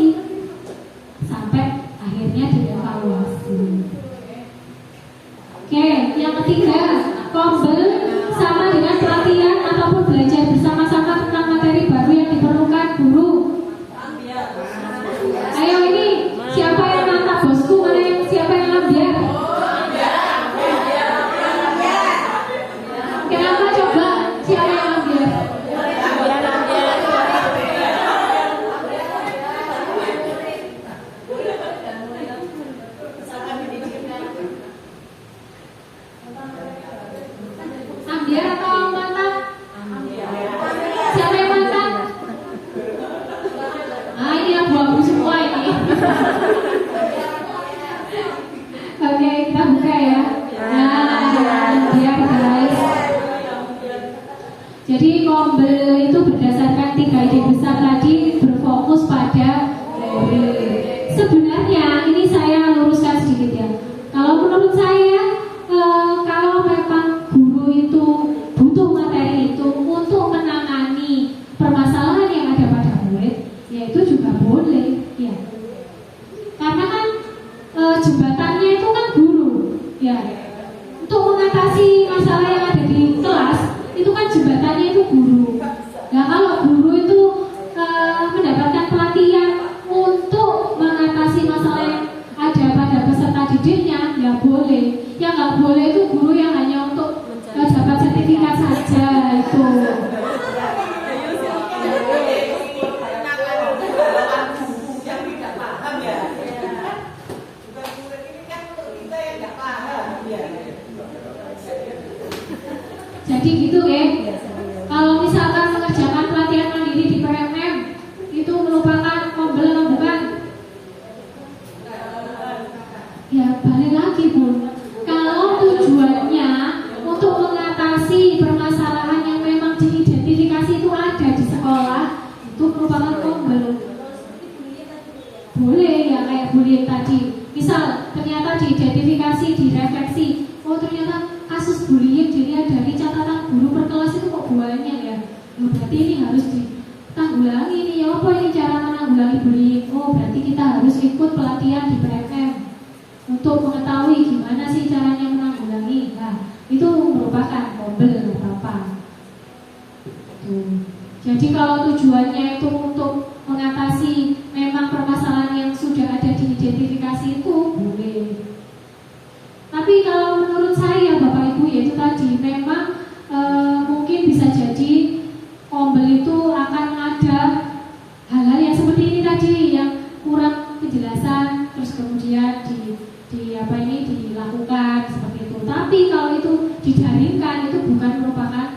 sampai akhirnya dievaluasi. Oke, yang ketiga, Kombel sama dengan pelatihan ataupun belajar bersama-sama tentang materi baru yang diperlukan guru. Ayo ini, siapa yang mantap bosku? Mana yang siapa yang ambiar? Kenapa coba? Siapa yang ambiar? Ambiar atau mantap? Siapa yang mantap? Ah ini abu-abu semua ini. Oke, kita buka ya. Nah, dia guys. Jadi Kombel itu berdasarkan 3 ide besar tadi berfokus pada sebenarnya ini saya luruskan sedikit ya. Kalau Ya, untuk mengatasi masalah yang ada di kelas itu kan jembatannya itu guru. Nah kalau guru itu mendapatkan pelatihan untuk mengatasi masalah yang ada pada peserta didiknya, ya boleh. Yang nggak boleh itu guru yang hanya untuk dapat sertifikat saja itu. Jadi gitu ya. Kalau misalkan mengerjakan pelatihan mandiri di PMM itu merupakan mobil atau bukan? Ya balik lagi Bun. Kalau tujuannya untuk mengatasi permasalahan yang memang diidentifikasi itu ada di sekolah, itu merupakan mobil. Boleh ya kayak bullying tadi. Misal ternyata diidentifikasi, direfleksi, oh ternyata kasus bullying dilihat dari catatan guru per kelas itu kok banyak ya. Berarti ini harus ditanggulangi nih. Ya apa ini cara menanggulangi bullying? Oh berarti kita harus ikut pelatihan di PMM untuk mengetahui gimana sih caranya menanggulangi. Nah itu merupakan mobil apa? Jadi kalau tujuannya itu untuk mengatasi memang permasalahan yang sudah ada diidentifikasi itu boleh. Tapi kalau menurut saya Bapak Ibu yaitu tadi memang mungkin bisa jadi ombel itu akan ada hal-hal yang seperti ini tadi yang kurang penjelasan terus kemudian dilakukan seperti itu. Tapi kalau itu didaringkan itu bukan merupakan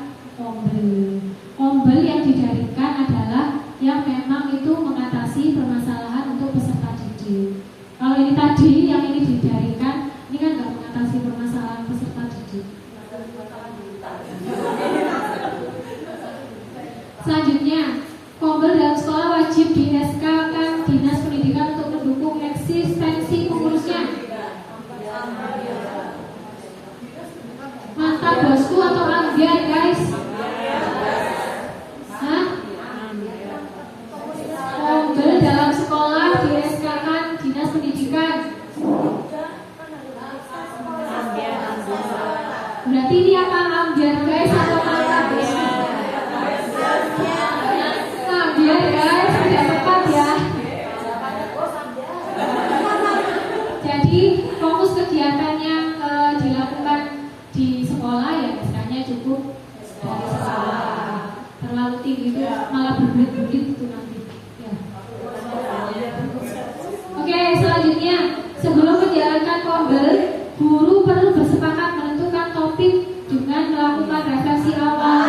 ombel. Ombel yang didaringkan adalah yang memang itu mengatasi permasalahan untuk peserta didik. Kalau ini tadi yang ini didaringkan ini kan nggak mengatasi permasalahan peserta didik. Selanjutnya, ombel dalam sekolah wajib di SK-kan Dinas Pendidikan untuk mendukung eksistensi pengurusnya. Mantap bosku atau ambiar guys? Hah? Ombel dalam sekolah di SK-kan Dinas Pendidikan. Berarti ini apa ambiar guys atau mantap bosku? Ambiar guys, tidak tepat ya. Jadi fokus kegiatan yang dilakukan di sekolah ya biasanya cukup dari sekolah. Terlalu tinggi itu malah berbelit-belit itu nanti. Ya. Oke, selanjutnya sebelum menjalankan ombel, guru perlu bersepakat menentukan topik dengan melakukan refleksi awal.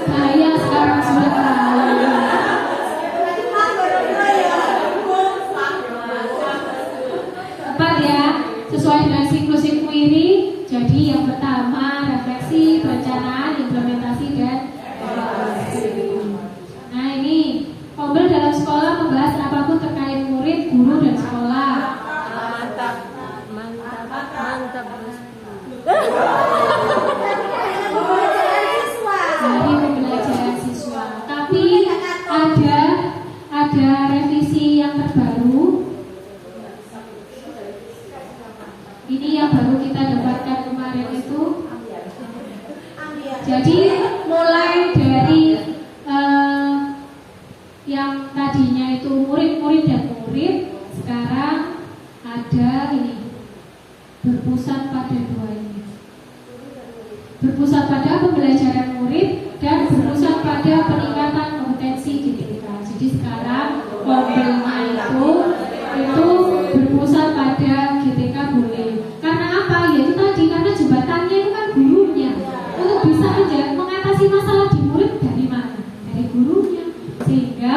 Saya sekarang sudah tahu. Tepat ya, sesuai dengan siklus inquiry. Jadi yang pertama refleksi, perencanaan, implementasi dan evaluasi. Nah ini ombel dalam sekolah membahas apapun terkait murid, guru dan sekolah. Mantap. Dari pembelajaran siswa. Tapi ada revisi yang terbaru. Ini yang baru kita dapatkan kemarin itu. Jadi mulai dari yang tadinya itu murid-murid dan murid, sekarang ada ini berpusat pada dua ini. Berpusat pada pembelajaran murid dan berpusat pada peningkatan kompetensi GTK. Jadi sekarang ombelnya itu berpusat pada GTK boleh. Karena apa? Ya itu tadi, karena jembatannya itu kan gurunya. Untuk bisa mengatasi masalah di murid dari mana? Dari gurunya. Sehingga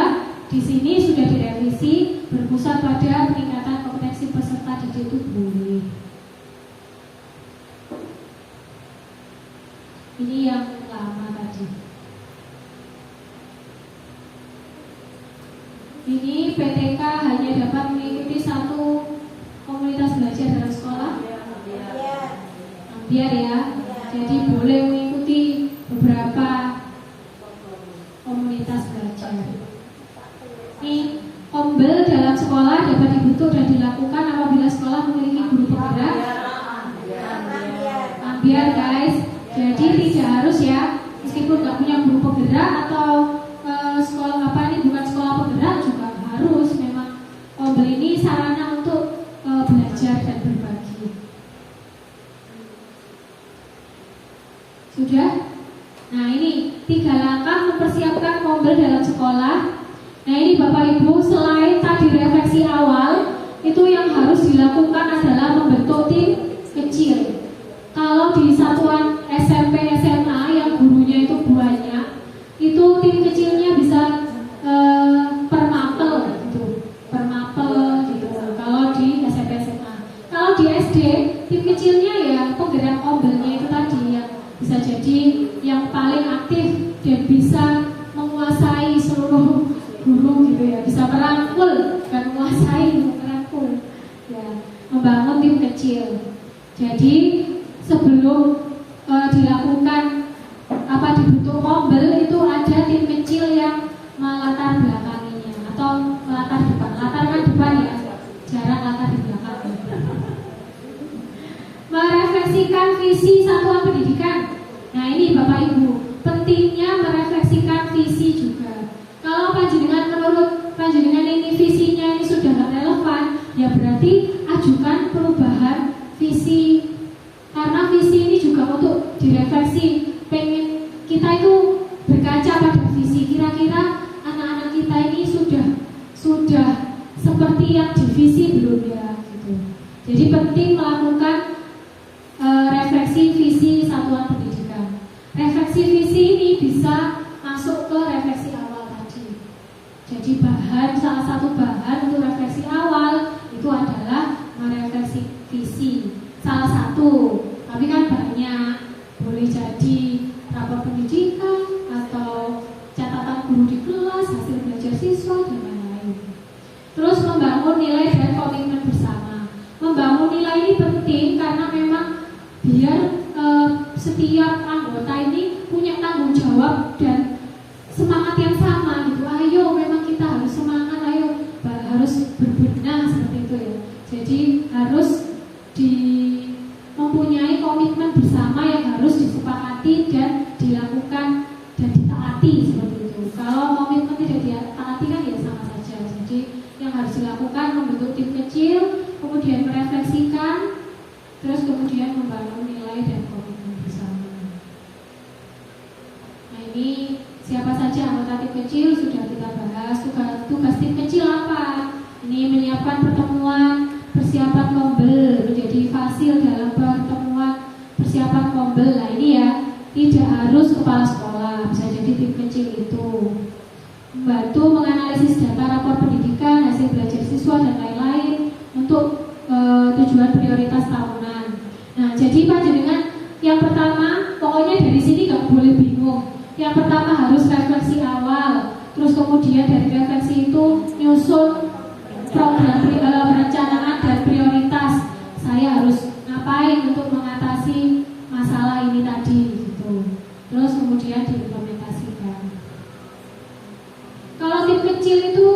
di sini sudah direvisi berpusat pada peningkatan kompetensi peserta didik itu boleh. Ini yang lama tadi. Ini PTK hanya dapat mengikuti satu komunitas belajar dalam sekolah. Ambiar ya. Jadi boleh mengikuti beberapa komunitas belajar. Ini ombel dalam sekolah dapat dibentuk dan dilakukan apabila sekolah memiliki guru penggerak biar guys, jadi tidak harus ya, meskipun nggak punya guru penggerak atau sekolah apa ini bukan sekolah penggerak juga harus memang Kombel ini sarana untuk belajar dan berbagi. Sudah? Nah ini 3 langkah mempersiapkan Kombel dalam sekolah. Nah ini Bapak Ibu, selain tadi refleksi awal, itu yang harus dilakukan adalah membentuk tim kecil. Kalau di satuan SMP SMA yang gurunya itu banyak, itu tim kecilnya bisa per mapel gitu, kalau di SMP SMA. Kalau di SD, tim kecilnya ya penggerak Kombelnya itu tadi yang bisa jadi yang paling aktif dan bisa menguasai seluruh guru gitu ya, bisa merangkul, bukan menguasai, merangkul ya, membangun tim kecil. Jadi sebelum dilakukan dibentuk Kombel itu ada tim kecil yang melatar belakanginya atau melatar depan. Latar kan depan ya, jarak latar di belakang. Merefleksikan visi satuan pendidikan. Nah ini Bapak Ibu, pentingnya merefleksikan visi juga. Kalau menurut panjenengan ini visinya ini sudah tidak relevan, ya berarti ajukan perubahan visi. Karena visi ini juga untuk direfleksi. Pengen kita itu berkaca pada visi, kira-kira anak-anak kita ini sudah seperti yang divisi belum ya gitu. Jadi penting melakukan refleksi visi satuan pendidikan. Refleksi visi ini bisa masuk ke refleksi awal tadi. Jadi salah satu bahan untuk refleksi awal itu adalah merefleksi visi. Salah satu, tapi kan banyak, boleh jadi rapor pendidikan atau catatan guru di kelas, hasil belajar siswa dan lain-lain. Terus membangun nilai dan komitmen bersama. Membangun nilai ini penting karena memang biar setiap anggota ini punya tanggung jawab dan semangat yang sama gitu. Ayo, memang kita harus semangat, ayo harus berbenah seperti itu ya. Jadi harus mempunyai komitmen bersama yang harus disepakati dan dilakukan dan ditaati seperti itu. Kalau komitmen tidak ditaati kan ya sama saja. Jadi yang harus dilakukan membentuk tim kecil, kemudian merefleksikan, terus kemudian membangun nilai dan komitmen bersama. Nah ini siapa saja anggota tim kecil sudah kita bahas. Tugas tim kecil apa? Ini menyiapkan pertemuan persiapan Kombel, menjadi fasil dalam pertemuan persiapan Kombel. Nah ini ya, tidak harus kepala sekolah, bisa jadi tim kecil itu membantu menganalisis data rapor pendidikan, hasil belajar siswa dan lain-lain untuk tujuan prioritas tahunan. Nah jadi panjenengan yang pertama, pokoknya dari sini nggak boleh bingung. Yang pertama harus refleksi awal, terus kemudian dari refleksi itu nyusun program perencanaan dan prioritas. Saya harus ngapain untuk mengatasi masalah ini tadi gitu. Terus kemudian diimplementasikan. Kalau tim kecil itu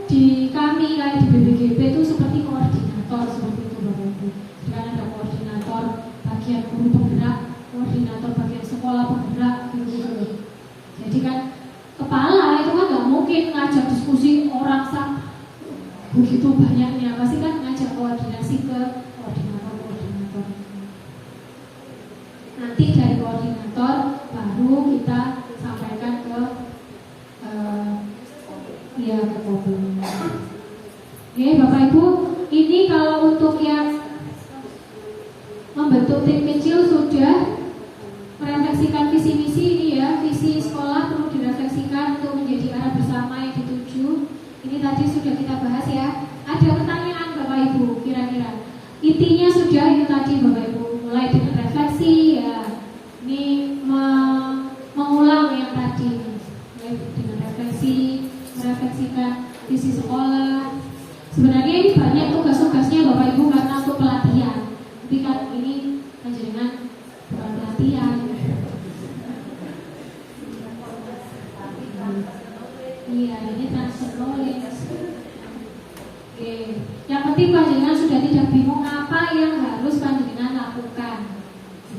di kami kayak di BPGB itu seperti koordinator seperti itu Bapak Ibu. Jadi ada koordinator bagian guru penggerak, koordinator bagian sekolah penggerak gitu. Jadi kan kepala itu kan nggak mungkin ngajak diskusi orang begitu banyaknya, pasti kan ngajak koordinasi ke koordinator. Nanti dari koordinator baru kita sampaikan ke ke Kombel. Oke Bapak Ibu, ini kalau untuk yang membentuk tim kecil sudah merefleksikan visi misi ini ya, visi sekolah perlu direfleksikan untuk menjadi arah bersama yang dituju. Ini tadi sudah kita bahas ya. Ada pertanyaan Bapak Ibu kira-kira? Intinya sudah itu tadi Bapak Ibu, mulai dengan refleksi ya. Ini mengulang yang tadi, mulai dengan refleksi, merefleksikan visi sekolah. Sebenarnya ini banyak tugas-tugasnya Bapak Ibu karena untuk pelatihan. Tapi kan ini panjenengan bukan pelatihan. Iya, ini transfer knowledge. Oke, yang penting panjenengan sudah tidak bingung apa yang harus panjenengan lakukan.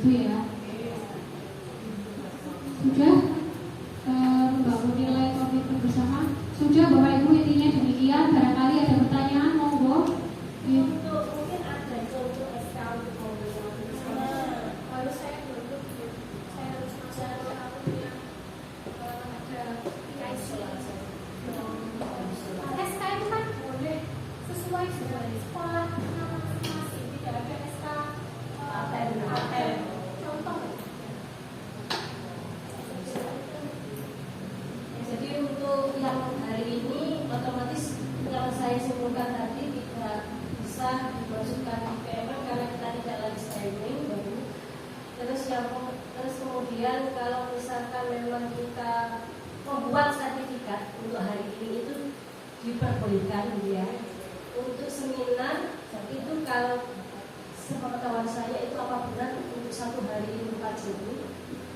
gitu ya. Sudah membangun nilai komitmen bersama. Sudah Bapak Ibu, intinya demikian. Barangkali ada pertanyaan, monggo. Untuk mungkin ada contoh SK untuk mobil harus saya duduk, saya harus masuk aku yang ada PIC. SK itu kan boleh sesuai dengan sekolah masing-masing, tidak ada SK paten. Contoh. Jadi untuk yang hari ini otomatis yang saya sebutkan tadi tidak bisa dimasukkan di PMR karena kita tidak lagi streaming baru. Terus kemudian kalau misalkan memang kita membuat sertifikat untuk hari ini itu diperbolehkan ya. Untuk seminar itu kalau sepengetahuan saya itu apa benar untuk satu hari ini 4 JB,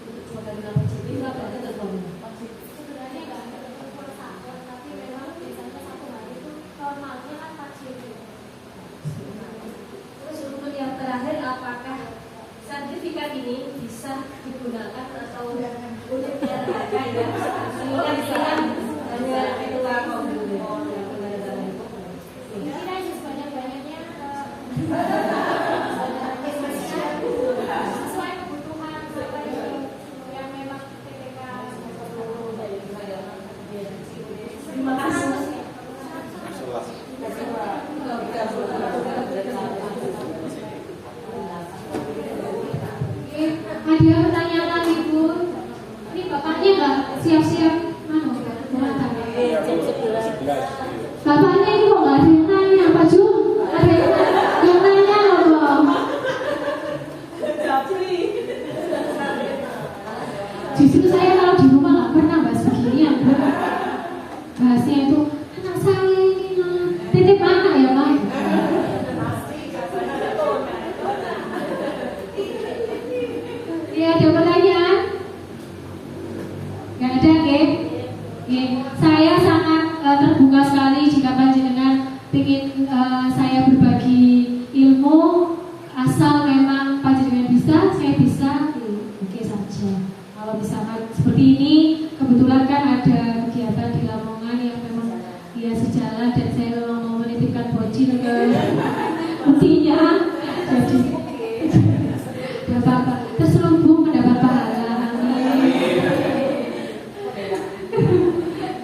untuk 2 kali 8 JB itu apa benar tergolong? Sebenarnya nggak ada telepon satu, tapi memang biasanya satu hari itu normalnya kan 4 JB. Terus untuk yang terakhir, apakah sertifikat ini bisa digunakan atau untuk biar harga ya sehingga hanya ketua komite Ini aja sebanyak-banyaknya sesuai kebutuhan apa yang memang PPK. terima kasih. Ada pertanyaan lagi Bu? Ini bapaknya nggak siap-siap mana? Bapaknya ini kok nggak ada yang nanya Pak Ju? Ada yang nanya loh. Justru saya kalau di rumah nggak pernah bahas beginian Bu. Bahasnya itu anak saya ini titip anak ya Pak. Ya, ada pertanyaan? Nggak ada, Gek? Saya sangat terbuka sekali jika panjenengan ingin saya berbagi ilmu, asal memang panjenengan bisa, saya bisa, oke saja. Kalau misalkan seperti ini, kebetulan kan ada kegiatan di Lamongan yang memang dia sejalan dan saya memang mau menitipkan bocil ke buktinya, jadi tidak apa-apa. Terselubung mendapat pahala.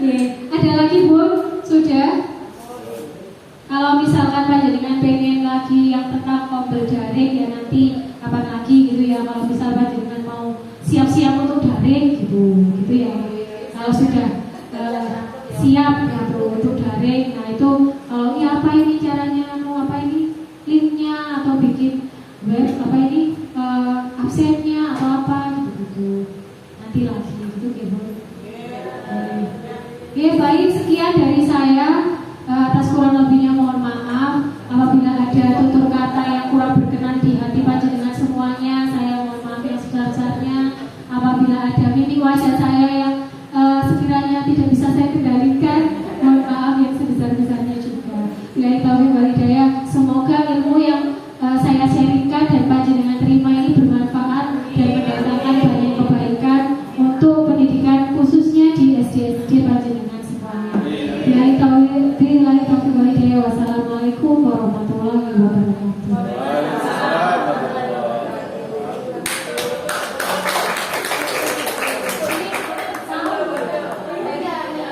Amin. Ada lagi Bu? Sudah? Kalau misalkan panjenengan pengen lagi yang tentang kompel daring ya nanti kapan lagi gitu ya. Kalau misalkan panjenengan mau siap-siap untuk daring gitu ya. Kalau sudah siap gitu untuk daring, nah itu kalau ya apa ini caranya, mau apa ini linknya atau bikin web apa ini absennya atau apa gitu nanti lagi gitu gitu. Oke, baik, sekian dari saya. Atas kurang lebihnya mohon maaf. Apabila ada tutur kata yang kurang berkenan di hati panjenengan semuanya, saya mohon maaf yang sebesar-besarnya. Apabila ada mimik wajah saya